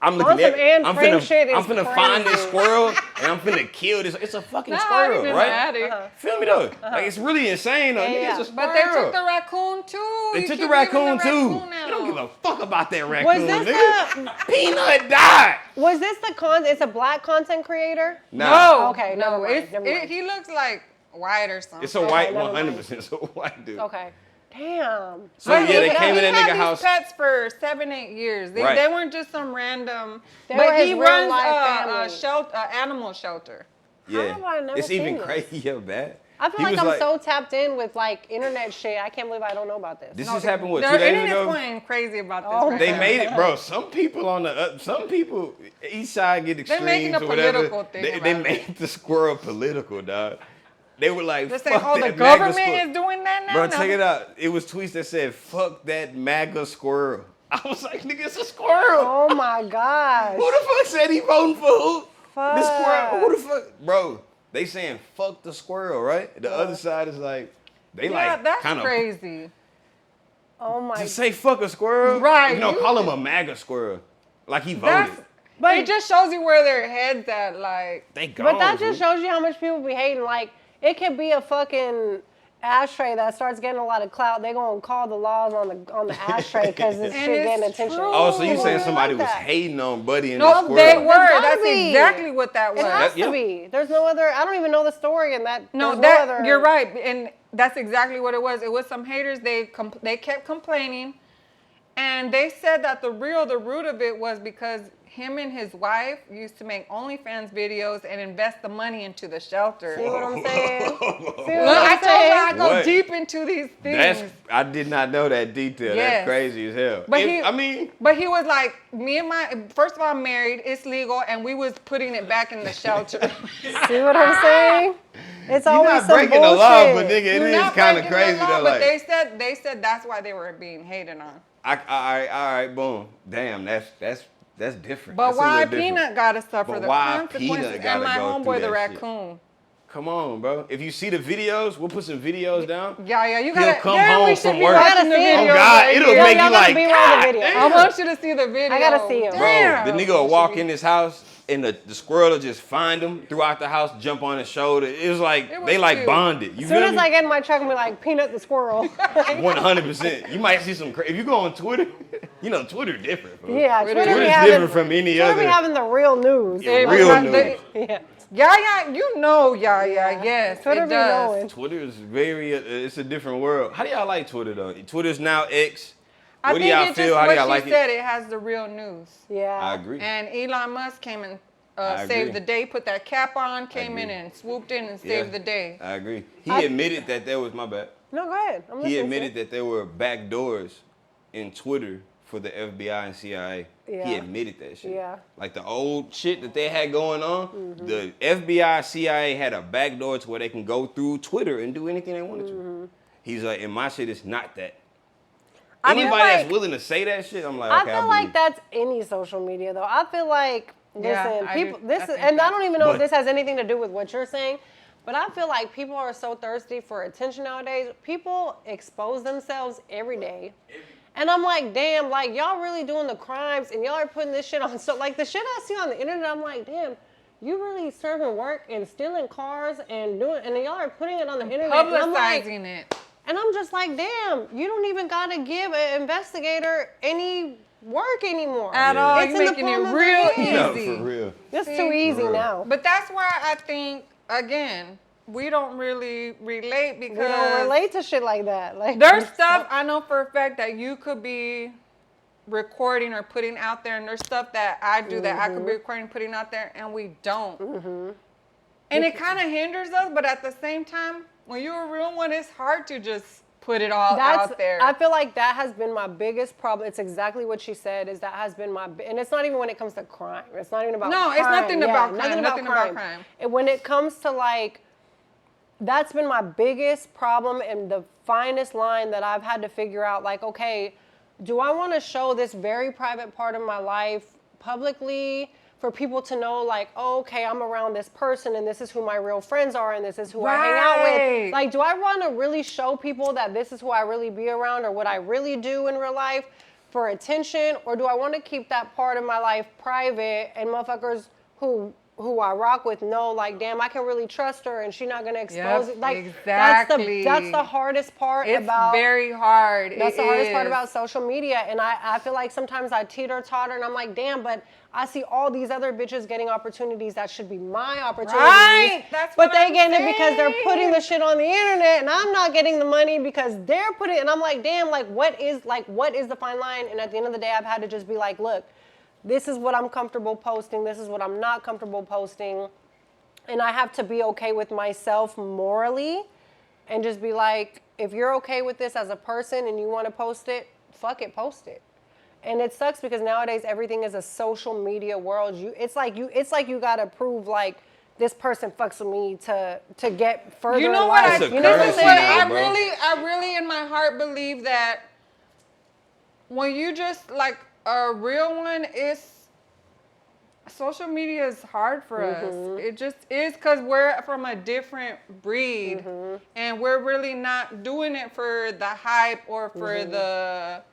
I'm looking at I'm finna find this squirrel and I'm finna kill this. It's a fucking squirrel, right? Feel me though? Like it's really insane though. Yeah. It's a But they took the raccoon too. They You took the keep raccoon leaving too. the raccoon They don't give a fuck about that Was raccoon, this nigga. Peanut died. Was this it's a black content creator? No. Okay, No. never mind. He looks like white or something. It's a white, never mind. 100%. It's a white dude. Okay. Damn. So yeah, they came in that nigga He house. had these pets for 7-8 years. They weren't just some random. They were but his he real runs life a family. animal shelter. Yeah, How have I never it's seen even this? crazy. Yeah, bad. I feel He like was I'm so tapped in with like internet shit. I can't believe I don't know about this. This just happened what The 2 days internet's ago. going crazy about this. Oh, right They now. made it, bro. Some people on the some people each side get extremes making a or whatever. political thing They about it. made the squirrel political, dog. They were like, They're fuck saying, oh, the that MAGA government squirrel. is doing that now? Bro, No. check it out. It was tweets that said, fuck that MAGA squirrel. I was like, nigga, it's a squirrel. Oh my gosh. Who the fuck said he voting for who? Fuck. The squirrel. Who the fuck? Bro, they saying fuck the squirrel, right? The other side is like, they Yeah, like that's kind of crazy. Oh my. just say fuck a squirrel. Right. No, call him a MAGA squirrel. Like he That's, voted. But it just shows you where their heads at. Like, They gone. But that just dude. shows you how much people be hating. Like, it could be a fucking ashtray that starts getting a lot of clout. They gonna call the laws on the ashtray because this And shit it's getting attention. true. Oh, so you People saying really somebody like was that. hating on Buddy and no, the they squirrel? were. gotta That's be. exactly what that was. It has Yeah. to be. There's no other. I don't even know the story, and that. No, there's that no other, you're right, and that's exactly what it was. It was some haters. They kept complaining, and they said that the root of it was because him and his wife used to make OnlyFans videos and invest the money into the shelter. See what I'm saying? See what Look, I'm I told you saying? I go What? deep into these things. I did not know that detail. Yes. That's crazy as hell. But If- he was like, first of all, I'm married, it's legal, and we was putting it back in the shelter. See what I'm saying? It's you're always not some breaking bullshit. the law, but nigga, it You're is not kind of breaking the crazy law, though. but Like, they said that's why they were being hated on. all right, boom. Damn, that's different. But That's a why little different. Peanut gotta suffer But the why consequences, Peanut gotta and my go through homeboy the that shit? raccoon. Come on, bro. If you see the videos, we'll put some videos down. Yeah, you He'll gotta. come Damn, home we should from be work. watching I the gotta see it. video. Oh God, right it'll here. make you y'all gotta like, be around God the video. damn. I want you to see the video. I gotta see 'em. Bro, Damn. the nigga will walk in his house and the squirrel will just find him throughout the house, jump on his shoulder. It was like It was they like cute. bonded. You As soon feel as me? I get in my truck and be like, Peanut the squirrel. 100%. You might see some. If you go on Twitter, you know Twitter different. Bro. Yeah, Twitter Twitter's be having, different from any Twitter other. be having the real news. Yeah, real Like, news. Yeah. Yeah, you know, yes, Twitter it be does. knowing. Twitter is very. It's a different world. How do y'all like Twitter though? Twitter's now X. I What do think y'all it's feel? just How do what y'all she like said. it? It has the real news. Yeah. I agree. And Elon Musk came and I agree. saved the day, put that cap on, came in agree. and swooped in and Yeah, saved the day. I agree. He admitted that there was my bad. No, go ahead. I'm listening He to admitted you. that there were back doors in Twitter for the FBI and CIA. He Yeah. admitted that shit. Yeah. Like the old shit that they had going on, the FBI, CIA had a back door to where they can go through Twitter and do anything they wanted to. He's like, and my shit is not that. I feel Anybody that's like- willing to say that shit, I'm like, I okay, feel I like believe. that's any social media though. I feel like Yeah, listen, I people do- this I is think and I that. don't even know But- if this has anything to do with what you're saying, but I feel like people are so thirsty for attention nowadays. People expose themselves every day. And I'm like, damn, like y'all really doing the crimes and y'all are putting this shit on. So like the shit I see on the internet, I'm like, damn, you really serving work and stealing cars and doing, and y'all are putting it on the internet. And I'm like, Publicizing it. and I'm just like, damn, you don't even gotta give an investigator any work anymore. At all. It's You're in the making it palm of real their hand. No, easy. for real. It's too easy real. now. But that's why I think, again, we don't really relate because We don't relate to shit like that. Like there's stuff I know for a fact that you could be recording or putting out there, and there's stuff that I do that I could be recording, putting out there, and we don't. And it kind of hinders us, but at the same time, when you're a real one, it's hard to just put it all out there. I feel like that has been my biggest problem. It's exactly what she said. Is that has been my, and it's not even when it comes to crime. It's not even about crime. It's nothing about crime. Nothing about crime. And when it comes to like, that's been my biggest problem and the finest line that I've had to figure out. Like, okay, do I want to show this very private part of my life publicly for people to know, like, oh, okay, I'm around this person and this is who my real friends are and this is who I hang out with. Like, do I want to really show people that this is who I really be around or what I really do in real life for attention? Or do I want to keep that part of my life private and motherfuckers who I rock with know, like, damn, I can really trust her and she's not going to expose it. Like, exactly. That's the hardest part it's very hard. That's the hardest part about social media. And I feel like sometimes I teeter-totter and I'm like, damn, but I see all these other bitches getting opportunities that should be my opportunities. Right. But they getting it because they're putting the shit on the internet and I'm not getting the money because they're putting it. And I'm like, damn, what is the fine line? And at the end of the day, I've had to just be like, look, this is what I'm comfortable posting. This is what I'm not comfortable posting. And I have to be okay with myself morally and just be like, if you're okay with this as a person and you want to post it, fuck it, post it. And it sucks because nowadays everything is a social media world. It's like you gotta prove like this person fucks with me to get further. You know in what? life. I really in my heart believe that when you just like a real one, social media is hard for us. It just is because we're from a different breed and we're really not doing it for the hype or for the,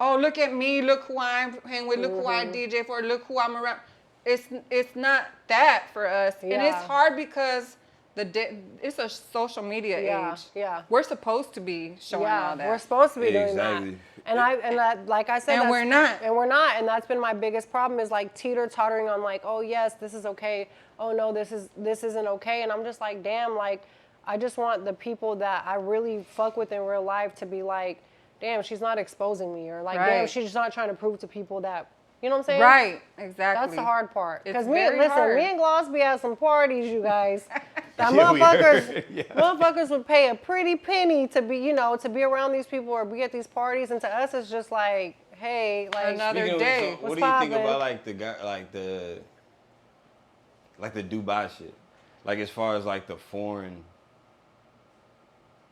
oh, look at me, look who I'm hanging with, look who I DJ for, look who I'm around. It's not that for us. And it's hard because it's a social media age. Yeah. We're supposed to be showing all that. We're supposed to be doing that. And I like I said, and we're not. And that's been my biggest problem is like teeter-tottering on like, oh yes, this is okay. Oh no, this isn't okay. And I'm just like, damn, like I just want the people that I really fuck with in real life to be like, damn, she's not exposing me, or like, damn, she's just not trying to prove to people that, you know what I'm saying? Right, exactly. That's the hard part. Because me and Gloss be at some parties, you guys. That motherfuckers would pay a pretty penny to be, to be around these people or be at these parties, and to us it's just like, hey, like another day. What do you think about like the guy, like the Dubai shit, like as far as like the foreign?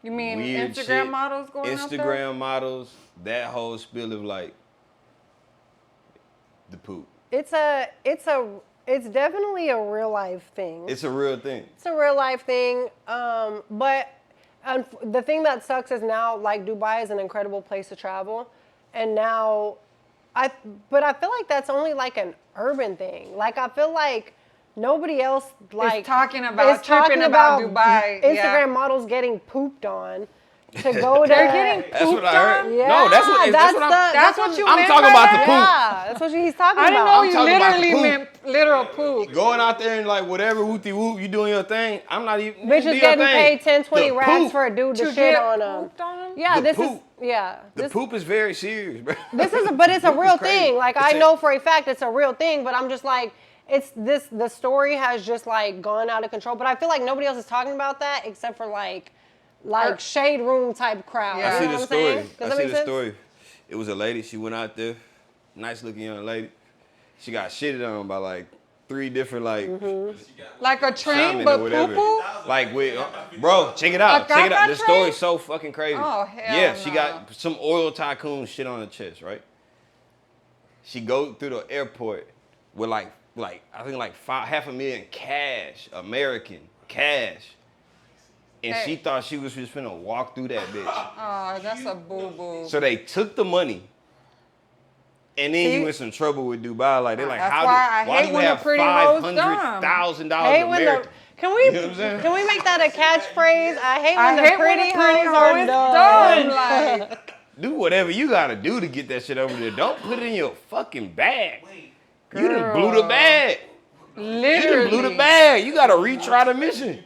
You mean weird Instagram shit, models going out there? Instagram models, that whole spill of like the poop. It's definitely a real life thing. It's a real thing. It's a real life thing. But the thing that sucks is now, like, Dubai is an incredible place to travel. And now, but I feel like that's only like an urban thing. Like, I feel like nobody else like tripping about Dubai. Instagram models getting pooped on. To go there. They're getting pooped That's what I heard. on? Yeah, no, that's what you meant. I'm talking about the poop. Yeah, that's what he's talking about. I didn't know I'm you talking about the literally poop. meant literal poop. Going out there and like whatever whoopty whoop, you doing your thing. I'm not even. Bitches getting paid 10, 20 racks for a dude to shit on them. Yeah, The poop. The poop is very serious, bro. But it's a real thing. Like I know for a fact it's a real thing, but I'm just like, the story has just like gone out of control. But I feel like nobody else is talking about that except for like shade room type crowd. I see the story. I see the sense? story. It was a lady. She went out there, nice looking young lady. She got shitted on by like 3 different like like a train, shaman but or whatever. poo-poo? Like with bro, check it out. Check it out. The story's so fucking crazy. Oh hell yeah, no. she got some oil tycoon shit on her chest, right? She go through the airport with like I think like $500,000 cash, American cash. And she thought she was just finna walk through that bitch. Oh, that's a boo-boo. So they took the money, and then you in some trouble with Dubai. Like they're like, why do you have $500,000 American? Can we make that a catchphrase? I hate when the pretty hoes are dumb. Like, do whatever you gotta do to get that shit over there. Don't put it in your fucking bag. You done blew the bag. Literally. You done blew the bag. You gotta retry the mission.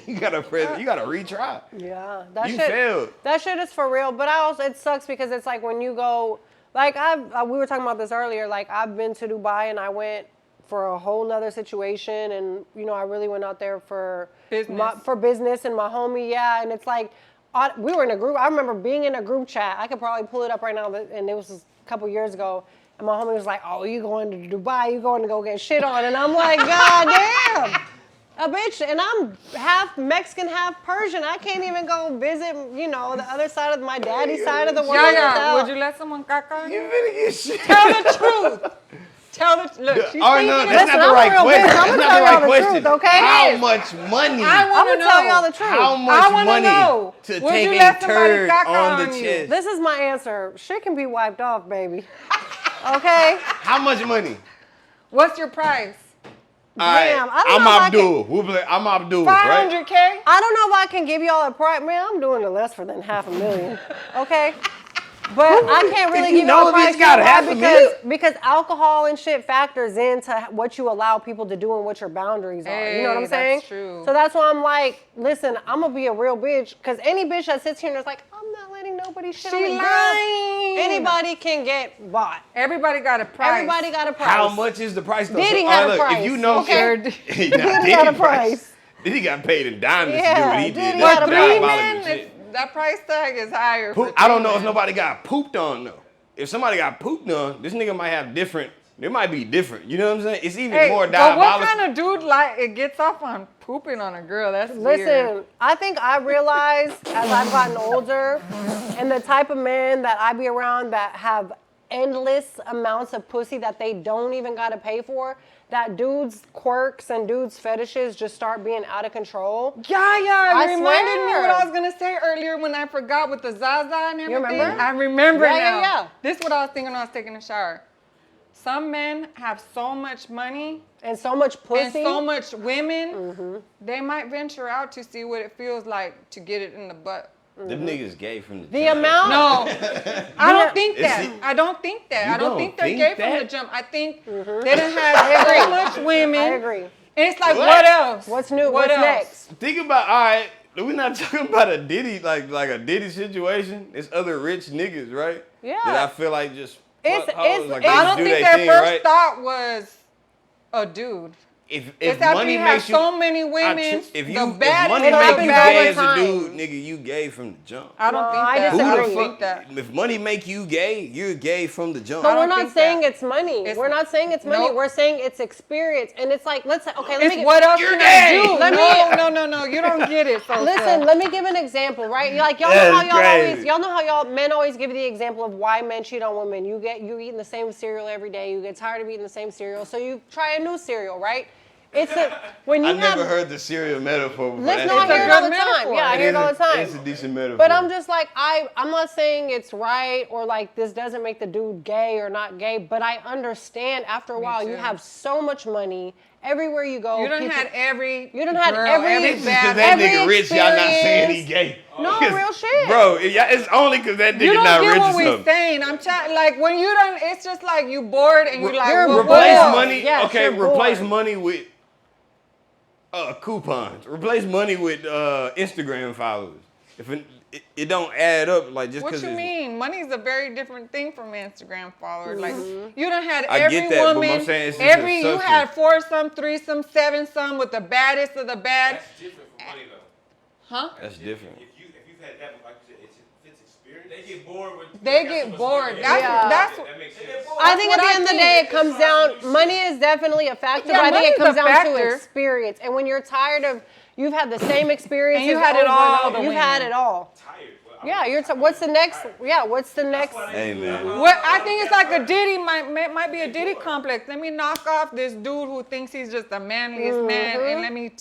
You gotta retry. Yeah, You failed. That shit is for real. But it sucks because it's like when you go, like we were talking about this earlier. Like I've been to Dubai and I went for a whole nother situation, and I really went out there for business and my homie. Yeah, and it's like we were in a group. I remember being in a group chat. I could probably pull it up right now, and it was a couple years ago. And my homie was like, "Oh, you going to Dubai? You going to go get shit on?" And I'm like, "God damn." A bitch, and I'm half Mexican, half Persian. I can't even go visit, the other side of my daddy's side of the world. Yeah. Would you let someone caca? You better get shit. Tell the truth. Look, she's All right, no, that's not the right question. I'm gonna tell y'all the truth, okay? How much money? I'm gonna tell y'all the truth. How much money to take a turd on the chest? This is my answer. Shit can be wiped off, baby. Okay? How much money? What's your price? Damn, I'm Abdul. I'm Abdul, right? 500K? I don't know if I can give y'all a price. Man, I'm doing it less for than $500,000. Okay? But I can't really give y'all a price because alcohol and shit factors into what you allow people to do and what your boundaries are. You know what I'm saying? That's true. So that's why I'm like, listen, I'm gonna be a real bitch, because any bitch that sits here and is like, I'm not letting nobody shit on me. Lying. Anybody can get bought. Everybody got a price. Everybody got a price. How much is the price though? Diddy had a price. If you know, okay. Diddy got a price. Diddy got paid in diamonds to do Yeah, what he Diddy did. got a That's price. diabolical. That price tag is higher. I don't know if nobody got pooped on though. If somebody got pooped on, this nigga might have different. It might be different. You know what I'm saying? It's even more diabolical. But what kind of dude it gets off on pooping on a girl? That's weird. Listen, I think I realized as I've gotten older, and the type of men that I be around that have endless amounts of pussy that they don't even gotta pay for, that dudes' quirks and dudes' fetishes just start being out of control. Yeah, I reminded me swear. what I was gonna say earlier when I forgot with the Zaza and everything. You remember? I remember now. Yeah. This is what I was thinking when I was taking a shower. Some men have so much money and so much pussy and so much women, they might venture out to see what it feels like to get it in the butt. Them niggas gay from the The jump. amount? No, I don't think that. I don't think that. I don't think they're gay from the jump. I think they done had so much women. I agree. And it's like, what else? What's new? What What's else? next? Think about, all right, we're not talking about a Diddy, like a Diddy situation. It's other rich niggas, right? Yeah. That I feel like just It's- fuck hoes, like it's- they I just don't do think their their thing, first right? thought was a dude. If It's after money you have makes you so many women, if the money baddest make happens you all gay the as a time. dude, nigga, you gay from the jump. I don't think I that. disagree. I Who don't the think fuck? that. If money make you gay, you're gay from the jump. But I we're don't not think saying that. it's money. It's- We're not saying it's money. Nope. We're saying it's experience. And it's like, let's say, okay, let me It's get, what else You're can gay. I do? Let me- No. You don't get it. Sosa. listen, let me give an example, right? Like y'all know That's how crazy. y'all know how men always give you the example of why men cheat on women. You eating the same cereal every day. You get tired of eating the same cereal, so you try a new cereal, right? When you I never heard the cereal metaphor before. Listen, That's I hear it good all the metaphor. time. Yeah, I It hear is it all the time. It's a decent metaphor. But I'm just like, I'm not saying it's right or like this doesn't make the dude gay or not gay, but I understand after a while you too. have so much money everywhere you go. You done people- had every. You done had girl, every- Because bad. that every nigga rich, y'all not saying he experience. gay. No, real shit. Bro, it's only because that nigga You don't not get rich what or we something. saying. I'm trying. Like when you done, it's just like you bored and you like. You're well, what Replace else? money. Yes, okay, you're replace bored. money with coupons. Replace money with Instagram followers. If it don't add up, like just What because you mean? Money's a very different thing from Instagram followers. Like you done had I every get that, but woman, I'm saying it's just a you substance. had foursome, threesome, sevensome with the baddest of the bad. That's different from money though. Huh? That's different. If you've had that, like you said, it's experience. They get bored with. They get bored. That's That makes sense. I think at what the I end of the think. day, it comes down. Money is definitely a factor, Yeah, but I think it money's comes a down to factor. experience. And when you're tired of, you've had the same experience. And you had it all, the You've had women. it all. Tired. Yeah, what's the next? Yeah, what's the next? Hey man. What I think it's like a Diddy might be a Diddy complex. Let me knock off this dude who thinks he's just the manliest man, and let me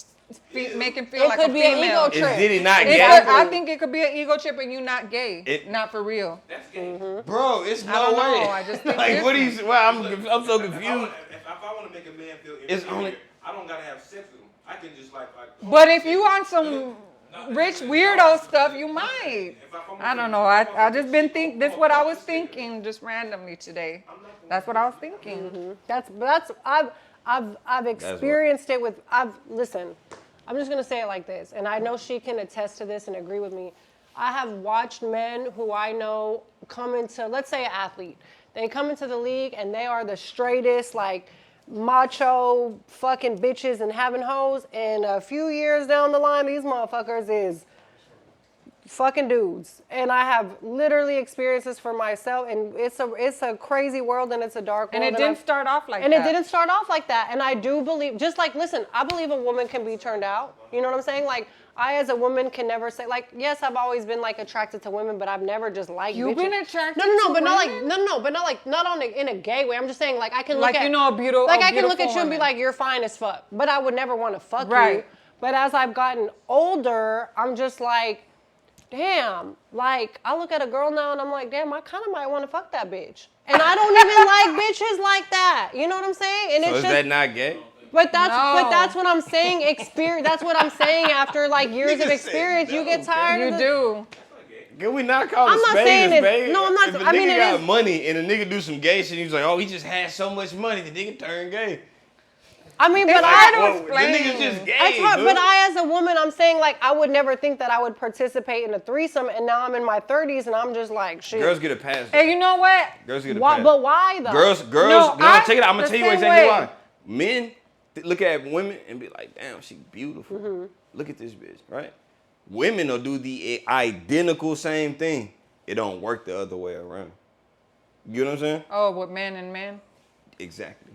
make him feel It like could a be an female. ego trip. Is Diddy not It gay? could- I think it could be an ego trip and you not gay. Not for real. That's gay. Bro, it's no don't know. way. I just think like what different. he's. Well, I'm so If confused. I want to make a man feel It's inferior, only- I don't gotta have sex with him. I can just like. But if you on some rich weirdo stuff, you might. I don't know. I just been this what I was thinking just randomly today. That's what I was thinking. That's I've experienced it with. Listen, I'm just going to say it like this, and I know she can attest to this and agree with me. I have watched men who I know come into, let's say an athlete. They come into the league and they are the straightest, like, macho fucking bitches and having hoes. And a few years down the line, these motherfuckers is fucking dudes. And I have literally experienced this for myself. And it's a crazy world and it's a dark world. And it didn't start off like that. And it didn't start off like that. And I do believe, just like, listen, I believe a woman can be turned out. You know what I'm saying? Like, I, as a woman, can never say, like, yes, I've always been, like, attracted to women, but I've never just liked bitches. You've been attracted to but women? not on in a gay way. I'm just saying, like, I can look like, at, you know, a beautiful, like, I can look at you woman. and be like, you're fine as fuck, but I would never want to fuck right. you. But as I've gotten older, I'm just like, damn, like, I look at a girl now and I'm like, damn, I kind of might want to fuck that bitch. And I don't even like bitches like that. You know what I'm saying? And So it's is just, that not gay? But that's what I'm saying. That's what I'm saying. After like years of experience, you get tired. You do. Can we not call I'm it not spade saying a it- spade? no, I'm not- If a I mean, nigga it got is- money and a nigga do some gay shit, he's like, oh, he just had so much money, the nigga turned gay. I mean, but It's I hard to Well, the explain. nigga's just gay, That's hard, dude. but I, as a woman, I'm saying, like, I would never think that I would participate in a threesome, and now I'm in my 30s, and I'm just like, shit. Girls get a pass. Hey, you know what? Girls get a Why, pass. but why, though? Girls, No, check it out. I'm gonna the tell you same exactly way. why. Men look at women and be like, damn, she beautiful. Mm-hmm. Look at this bitch, right? Women will do the identical same thing. It don't work the other way around. You know what I'm saying? Oh, with men and men? Exactly.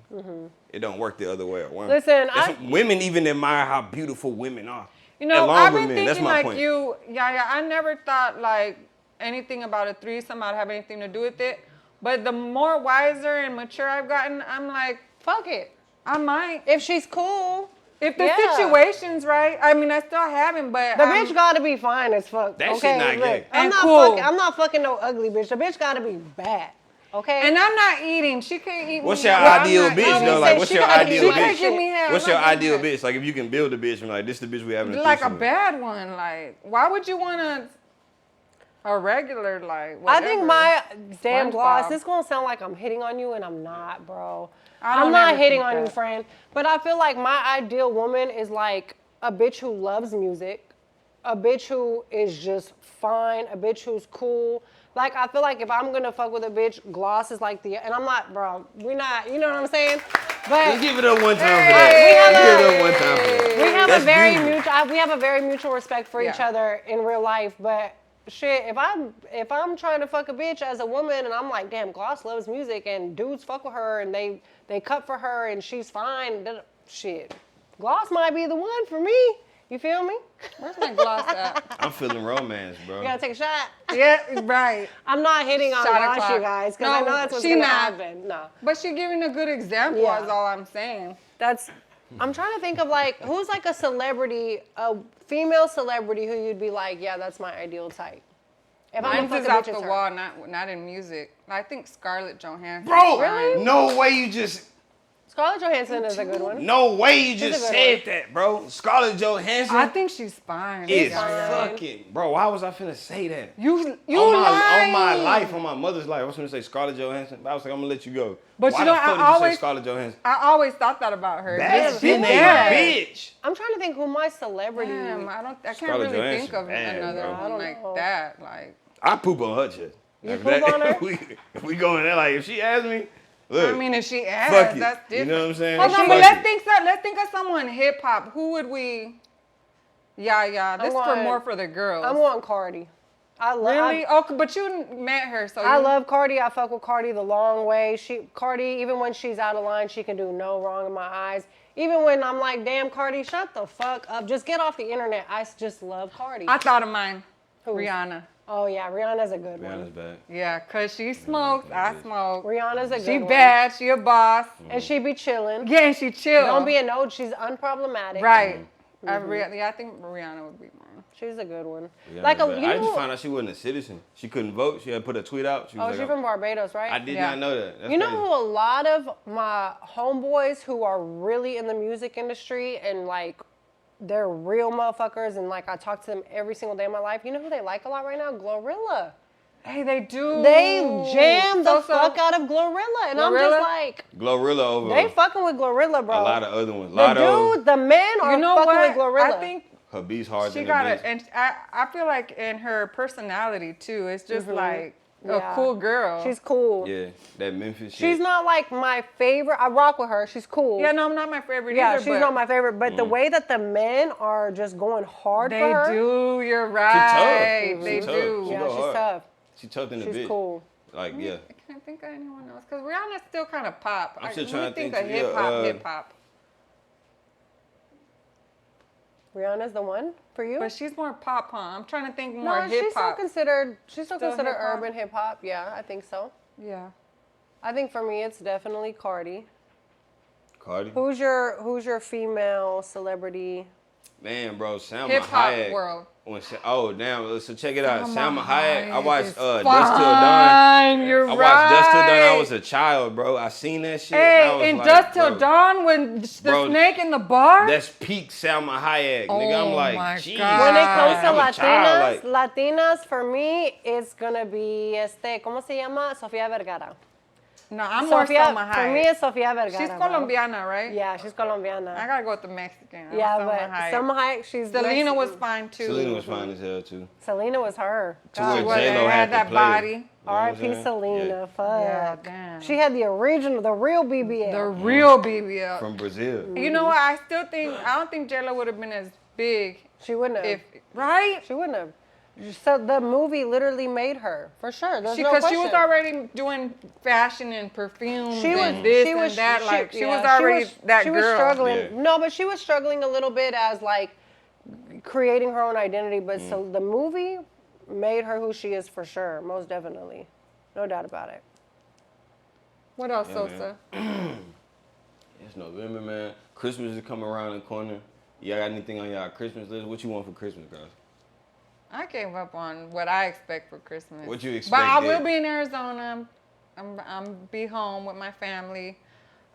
It don't work the other way around. Listen, women even admire how beautiful women are. You know, along I've with been men. That's thinking my like point. you, yeah, I never thought like anything about a threesome I'd have anything to do with it. But the more wiser and mature I've gotten, I'm like, fuck it. I might. If she's cool. If the Yeah. situation's right, I mean, I still haven't, but The bitch gotta be fine as fuck. That shit okay? not Look, gay. I'm And not cool. fucking. I'm not fucking no ugly bitch. The bitch gotta be bad. Okay. And I'm not eating. She can't eat What's me. your I'm ideal not bitch eating. though? Like, what's she your gotta ideal be She can't bitch? give me head. What's I'm your not ideal doing bitch? Like, if you can build a bitch, and like, this the bitch we having a that. Like a threesome with. bad one. Like, why would you want a regular, like, I think whatever? my damn SpongeBob. gloss, it's gonna sound like I'm hitting on you, and I'm not, bro. I don't I'm not ever hitting think on you, that. friend. But I feel like my ideal woman is like a bitch who loves music, a bitch who is just fine, a bitch who's cool. Like, I feel like if I'm gonna fuck with a bitch, gloss is like the, and I'm not, bro, we not, you know what I'm saying? But Let's give it up one time for that. Let's give it up one time for that. we have That's a very beautiful. we have a very mutual respect for each Yeah. other in real life. But shit, if I'm trying to fuck a bitch as a woman and I'm like, damn, Gloss loves music and dudes fuck with her and they cut for her and she's fine, then shit, Gloss might be the one for me. You feel me? Where's my gloss at? I'm feeling romance, bro. You gotta take a shot. Yeah, right. I'm not hitting on Shot Gloss, o'clock. you guys, because I No, know that's what's she gonna not. happen. No, But she's giving a good example, Yeah. is all I'm saying. I'm trying to think of like who's like a celebrity, a female celebrity who you'd be like, yeah, that's my ideal type. If Mine's gonna is fuck a out bitch, it's the her. wall, not in music. I think Scarlett Johansson. Bro, Really? no way you just, Scarlett Johansson is a good one. no way you a just good said that, bro. Scarlett Johansson I think she's fine. is fine. fucking, bro. Why was I finna say that? You on my lying. life, on my mother's life, I was gonna say Scarlett Johansson, but I was like, I'm gonna let you go. But Why you know, the fuck I did you always- say Scarlett Johansson? I always thought that about her. That's She's been a bad. bitch. I'm trying to think who my celebrity. Damn, I can't Scarlett really think Johansson of bad, another bro. I one don't like know. that. Like, I poop on her shit. You poop on her? If we go in there, like, if she asks me, look, I mean, if she fuck asks, it. that's different. You know what I'm saying? Hold on, Fuck but it. let's think of someone hip hop. Who would we? Yeah. This is for going- more for the girls. I'm on Cardi. Really? Okay, but you met her, so I you, love Cardi. I fuck with Cardi the long way. Cardi, even when she's out of line, she can do no wrong in my eyes. Even when I'm like, damn, Cardi, shut the fuck up. Just get off the internet. I just love Cardi. I thought of mine. Who? Rihanna. Oh, yeah, Rihanna's a good Rihanna's one. bad. Yeah, cause she smokes, I smoke. Rihanna's a good She one. bad, she a boss. And she be chilling. Yeah, and she chill. Don't be a node. She's unproblematic. right. I think Rihanna would be mine. She's a good one. Rihanna's Like bad. you I just know, found out she wasn't a citizen. She couldn't vote. She had put a tweet out. She was like, she's from Barbados, right? I did Yeah. not know that. That's You know crazy. who a lot of my homeboys who are really in the music industry and like they're real motherfuckers and like I talk to them every single day of my life. You know who they like a lot right now? Glorilla. Hey, they do. They jam the Sosa. fuck out of Glorilla, and I'm Glorilla? just like, Glorilla over they fucking with Glorilla, bro. a lot of other ones. The men are You know fucking what? with Glorilla. I think her beats harder she than got the it, beats. and I feel like in her personality too, it's just like Yeah. a cool girl. She's cool. Yeah, that Memphis shit. She's not like my favorite. I rock with her. She's cool. Yeah, no, I'm not my favorite Yeah, either. she's but not my favorite. But the way that the men are just going hard They for her. do. You're She right. tough. They She tough. do. She Yeah, go she's hard. tough. She tough in the She's bitch. cool. Like, yeah. I can't think of anyone else because Rihanna's still kind of pop. I'm still Let trying me to think of too. hip Yeah, hop. Hip hop. Rihanna's the one for you? But she's more pop, huh? I'm trying to think more No, hip she's still hop. considered Still considered hip-hop? urban hip hop. Yeah, I think so. Yeah. I think for me it's definitely Cardi. Cardi. Who's your female celebrity? Man, bro, Salma Hip hop Hayek. world. Oh, damn. So check it out. Salma Hayek Hayek. I watched is Dust Till Dawn. Fine, you're I right. watched Dust Till Dawn. I was a child, bro. I seen that shit. and I was Hey, in like, Dust Till bro, Dawn when the Bro, snake in the bar? That's peak Salma Hayek, nigga. I'm Oh like, my Jesus God. When it Christ, comes I'm a to child, Latinas for me, it's gonna be ¿cómo se llama? Sofía Vergara. No, I'm more Salma Hayek. For me, it's Sofía Vergara. She's bro. Colombiana, right? Yeah, she's Colombiana. I gotta go with the Mexican. I'm yeah, Salma but Hayek. Salma Hayek, she's Selena Mexican. was fine too. Selena was fine as hell too. Selena was her. To God, where She was- J-Lo had had that to play her. body. You know what I'm R.I.P. saying? Selena. Yeah. Fuck. Yeah, damn. She had the original, the real BBL. The real BBL. From Brazil. You know what? I don't think J-Lo would have been as big She wouldn't have. if, right? She wouldn't have. So the movie literally made her, for sure. There's no Because question. she was already doing fashion and perfumes and this and that. She was already that she girl. was struggling. Yeah. No, but she was struggling a little bit as like creating her own identity. But Mm. so the movie made her who she is for sure, most definitely, no doubt about it. What else, Yeah, Sosa? It's November, man. Christmas is coming around the corner. Y'all got anything on y'all Christmas list? What you want for Christmas, guys? I gave up on what I expect for Christmas. What you But expect? I will be in Arizona. I'm be home with my family.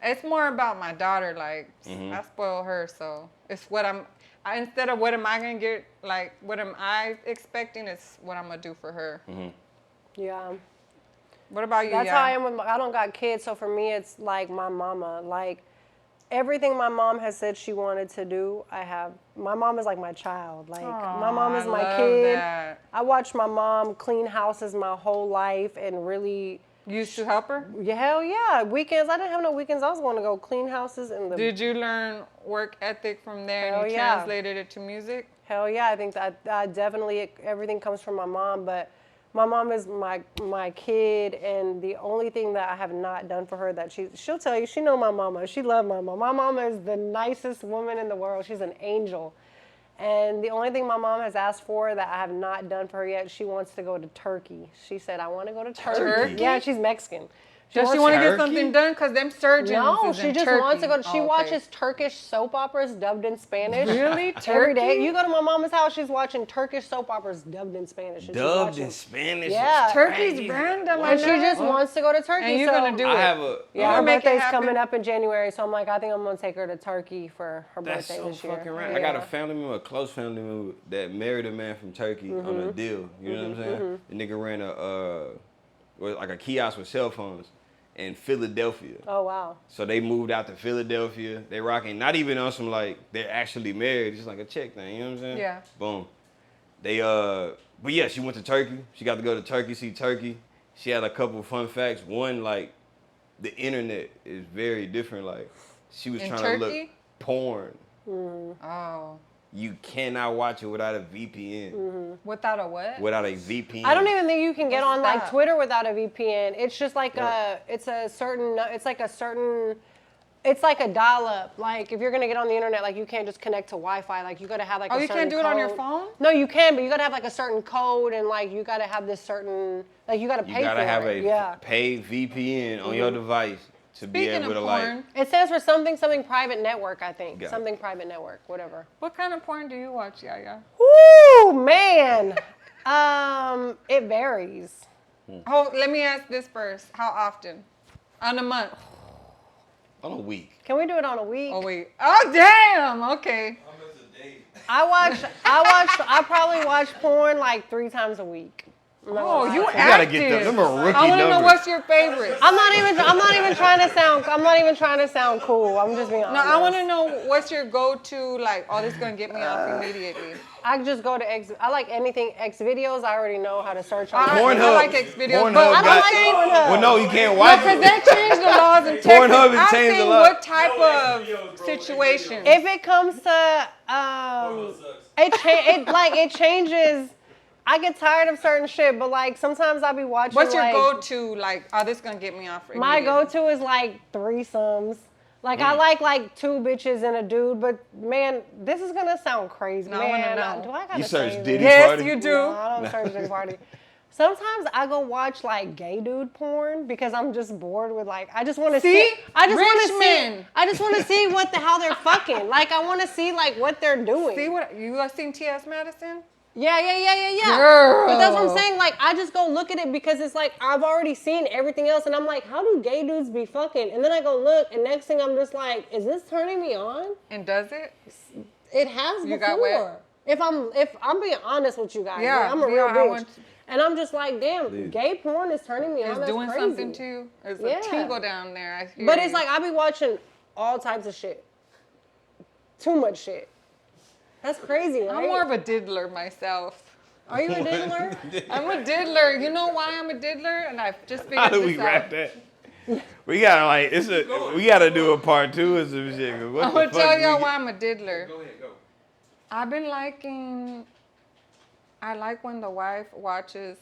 It's more about my daughter. Like Mm-hmm. I spoil her, so it's what instead of what am I gonna get, like what am I expecting? It's what I'm gonna do for her. Mm-hmm. Yeah. What about you? That's Yaya? how I am with I don't got kids, so for me it's like my mama. Like everything my mom has said she wanted to do, I have. My mom is like my child. Like my mom is I my love kid. that. I watched my mom clean houses my whole life and really, You used to help her? yeah, hell yeah. Weekends, I didn't have no weekends. I was going to go clean houses and Did you learn work ethic from there Hell and you yeah. translated it to music? Hell yeah, I think that I definitely, everything comes from my mom, but my mom is my kid, and the only thing that I have not done for her that she'll tell you, she know my mama, she love my mama. My mama is the nicest woman in the world. She's an angel. And the only thing my mom has asked for that I have not done for her yet, she wants to go to Turkey. She said, I want to go to Turkey. Turkey? Yeah, she's Mexican. Does she want to get Turkey? something done? Because them surgeons No, is she in just Turkey. wants to go. She Oh, okay. watches Turkish soap operas dubbed in Spanish. Really? Every day. Turkey? You go to my mama's house, she's watching Turkish soap operas dubbed in Spanish. and she's Dubbed watching- in Spanish. Yeah. is Turkey's crazy. random. I And she know. just wants to go to Turkey. And you're so, gonna do I it. have a. Yeah, her make it birthday's happen. coming up in January, so I'm like, I think I'm gonna take her to Turkey for her That's birthday so this year. fucking right. I got a family member, a close family member that married a man from Turkey on Mm-hmm. a deal. You know what I'm saying? The nigga ran like a kiosk with cell phones in Philadelphia. Oh wow. So they moved out to Philadelphia. They rocking, not even on some like they're actually married. It's like a check thing. You know what I'm saying? Yeah. Boom. They but yeah, she went to Turkey. She got to go to Turkey, see Turkey. She had a couple of fun facts. One, like the internet is very different. Like she was In trying to look Turkey? porn. Oh. You cannot watch it without a VPN. Without a what? Without a VPN. I don't even think you can get What's on like that? Twitter without a VPN. It's just like it's like a dial-up. Like if you're gonna get on the internet, like you can't just connect to Wi-Fi. Like you gotta have like Oh, a you certain can't do it on your code. phone? No, you can, but you gotta have like a certain code and like you gotta have this certain like you gotta pay You gotta for have it. a Yeah. paid VPN on your device to be Speaking able of to porn, like. It stands for something private network, I think. Got it. Something private network, whatever. what kind of porn do you watch, Yaya? Woo, man. It varies. Oh, let me ask this first. How often? On a month? On a week. Can we do it on a week? Oh, wait. Oh, damn. Okay. I probably watch porn like 3 times a week. Oh, you gotta active. get them a rookie I want to know number. what's your favorite. I'm not even trying to sound cool. I'm just being honest. No, I want to know what's your go-to, like, oh, this is going to get me off immediately. I just go to X. I like anything X videos. I already know how to search on. I like X videos, Pornhub but I don't got- like Pornhub. Well, no, you can't No, watch because it. they changed the laws in Texas. Pornhub has I've changed a seen lot. what type of situation. If it comes to it changes. I get tired of certain shit, but like sometimes I'll be watching. What's your like, go-to? Like, oh, this is gonna get me off. My immediately. go-to is like threesomes. Like I like two bitches and a dude, but man, this is gonna sound crazy. No, I wanna know. Do I gotta You say search this? Diddy Yes, Party? you do. No, I don't search Diddy Party. Sometimes I go watch like gay dude porn because I'm just bored with like I just want to see. I just want to see. I just want to see how they're fucking. Like I want to see like what they're doing. See what you have seen T.S. Madison? Yeah. Girl. But that's what I'm saying. Like, I just go look at it because it's like I've already seen everything else, and I'm like, how do gay dudes be fucking? And then I go look, and next thing I'm just like, is this turning me on? And does it? It has You before. got wet? If I'm being honest with you guys, Yeah, I'm a yeah, real I bitch. want- And I'm just like, damn, gay porn is turning me on. It's That's doing crazy. something to you. There's Yeah. a tingle down there. I hear But you. it's like I be watching all types of shit. Too much shit. That's crazy, right? I'm more of a diddler myself. Are you a diddler? I'm a diddler. You know why I'm a diddler? And I've just figured How do this we out. wrap that? We gotta we gotta do a part 2 or some shit. 'Cause what I'm the gonna fuck tell we y'all get- why I'm a diddler. Go ahead, go. I've been liking. I like when the wife watches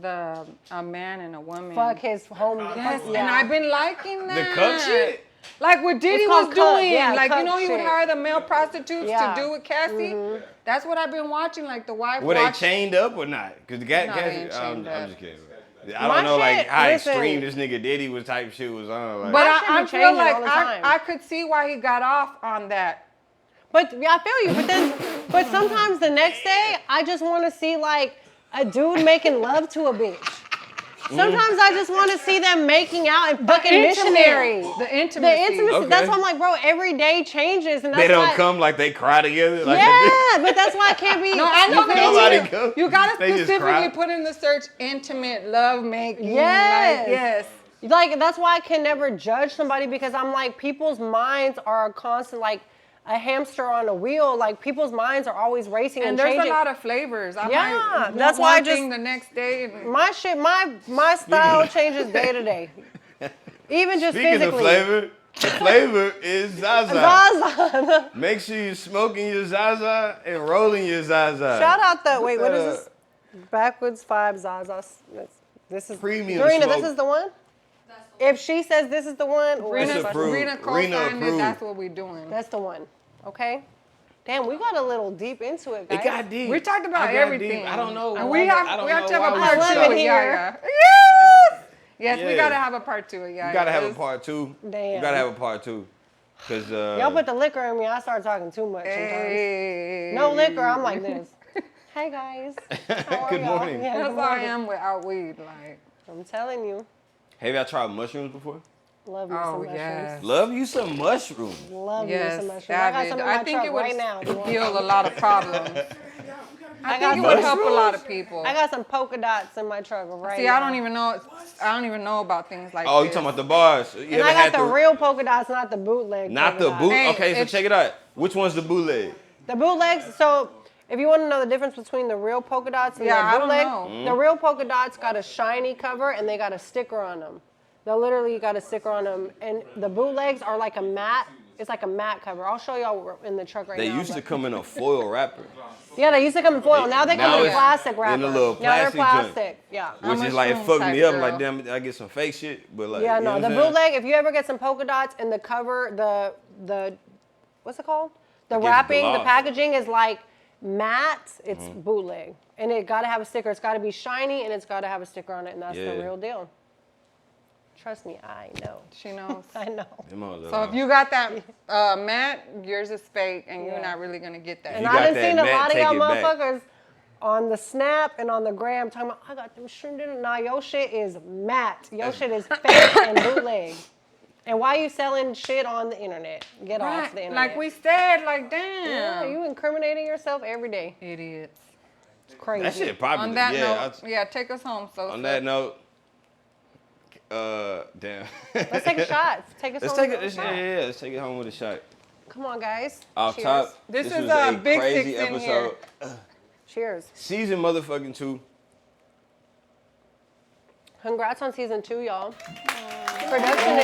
a man and a woman. Fuck his home. Yes, yeah. and I've been liking that. The cuck shit? Like what Diddy It's was called cuck, doing. yeah, like, you cuck know, he would shit. hire the male prostitutes Yeah. to do with Cassie. That's what I've been watching. Like the wife Were they watch- chained up or not? Because the guy, No, they ain't chained I'm up. just kidding. I My don't know like shit, how listen. extreme this nigga Diddy was type shit was on. Like, But My shit be I feel changing like all the time. I could see why he got off on that. But yeah, I feel you. But sometimes the next day, I just want to see like a dude making love to a bitch. Sometimes I just want to see them making out and fucking missionary. The intimacy. The intimacy. Okay. That's why I'm like, bro, every day changes, and that's they don't why, come like they cry together. Like Yeah, but that's why I can't be. No, I know you feel that me? Nobody too. go. You gotta They just specifically cry. put in the search intimate love making. Yes. Like, yes. Like that's why I can never judge somebody because I'm like people's minds are a constant like a hamster on a wheel. Like people's minds are always racing and, And there's changing. a lot of flavors. I Yeah, might want that's why I one just- thing the next day. And My shit, my style changes day to day. Even just Speaking physically. of flavor, the flavor is Zaza. Zaza. Make sure you're smoking your Zaza and rolling your Zaza. Shout out the wait, what Uh, is this? Backwoods 5 Zaza. This is Premium Dorina, smoke. this is the one? If she says this is the one, That's Rena, approved. Rena Rena co-signed it. approved. That's what we're doing. that's the one. Okay? Damn, we got a little deep into it, guys. It got deep. We talked about I got everything. deep. I don't know. And why we that- have I don't we have know to have why a we part love two it of here. Yaya. Yes. Yes, we Yeah. gotta have a part two of Yaya. You gotta have a It's- part 2. Damn. You gotta have a part 2. Cause Y'all put the liquor in me, I start talking too much sometimes. Hey. No liquor, I'm like this. Hey guys. How are Good y'all? morning. Yeah, That's good how I morning. am without weed. Like, I'm telling you. have y'all tried mushrooms before? Love me oh some mushrooms. yes. Love you some mushrooms. Love me Yes, some mushrooms. I got David. some in I my think truck it would right now. Do you want heal some? a lot of problems. I got think it would help a mushrooms? lot of people. I got some polka dots in my truck right See, now. I don't even know about things like Oh, this. you talking about the bars? You And ever I had got the real polka dots, not the bootleg. Not polka the dots. boot. Hey, Okay, so it's- check it out. Which one's the bootleg? The bootlegs. So, if you want to know the difference between the real polka dots and Yeah, the I don't bootleg, know. the real polka dots got a shiny cover and they got a sticker on them. They literally got a sticker on them, and the bootlegs are like a matte. It's like a matte cover. I'll show y'all in the truck right They now. used to but- come in a foil wrapper, Yeah, they used to come in foil. Now they Now come in it's plastic wrapper. in a little Now they're plastic joint. plastic. Yeah. which a is like mushroom fucked me type up. Like, girl. damn, I get some fake shit, but like, Yeah, you no, know the what I'm saying? bootleg, if you ever get some polka dots and the cover, the what's it called? The gives wrapping, the gloss. packaging is like matte, it's Mm-hmm. bootleg. And it gotta have a sticker. It's gotta be shiny and it's gotta have a sticker on it, and that's Yeah. the real deal. Trust me, I know. She knows. I know. Them hoes So are if you got that matte, yours is fake, and you're Yeah. not really gonna get that. And you I got done that seen a matte, lot of take y'all it back. motherfuckers on the Snap and on the gram talking about, I got them shrimp dinner. Nah, your shit is matte. Your shit is fake and bootleg. And why you selling shit on the internet? Get off the Right. internet. Like we said, like damn. Yeah, you incriminating yourself every day. Idiots. It's crazy. That shit popular. On that yeah, note, take us home, Sosa. on that note, damn. Let's take a shot. Take us Let's home take with it. a shot. Yeah, let's take it home with a shot. Come on, guys. Off Cheers. top. This is was a a big crazy six in episode. Cheers. Season motherfucking 2. Congrats on season 2, y'all. Production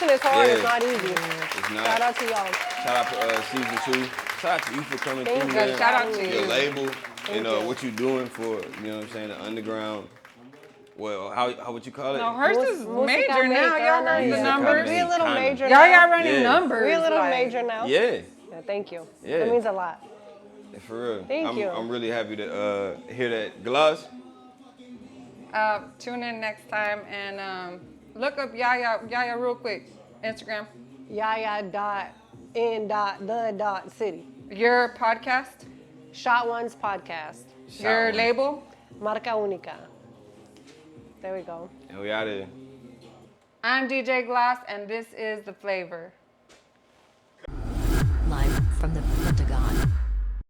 is hard. Yeah. It's not easy. It's not. Shout out to y'all. Shout out to season 2. Shout out to you for coming Thank through, you. man. Shout out to Your you. label, Thank and you. what you doing for, you know what I'm saying, the underground. Well, how would you call it? No, hers is Música major now. Y'all running the Musica numbers. We a little Kinda. major Y'all now. running Yeah. numbers. We a little like- major now. Yeah, Yeah, thank you. Yeah. That means a lot. for real. Thank you. I'm really happy to hear that. Gloss. Tune in next time and look up Yaya real quick. Instagram. Yaya.in.the.city. Your podcast. Shot One's podcast. Your One. label. Marca Única. There we go. And we out here. I'm DJ Gloss and this is The Flavor. Live from the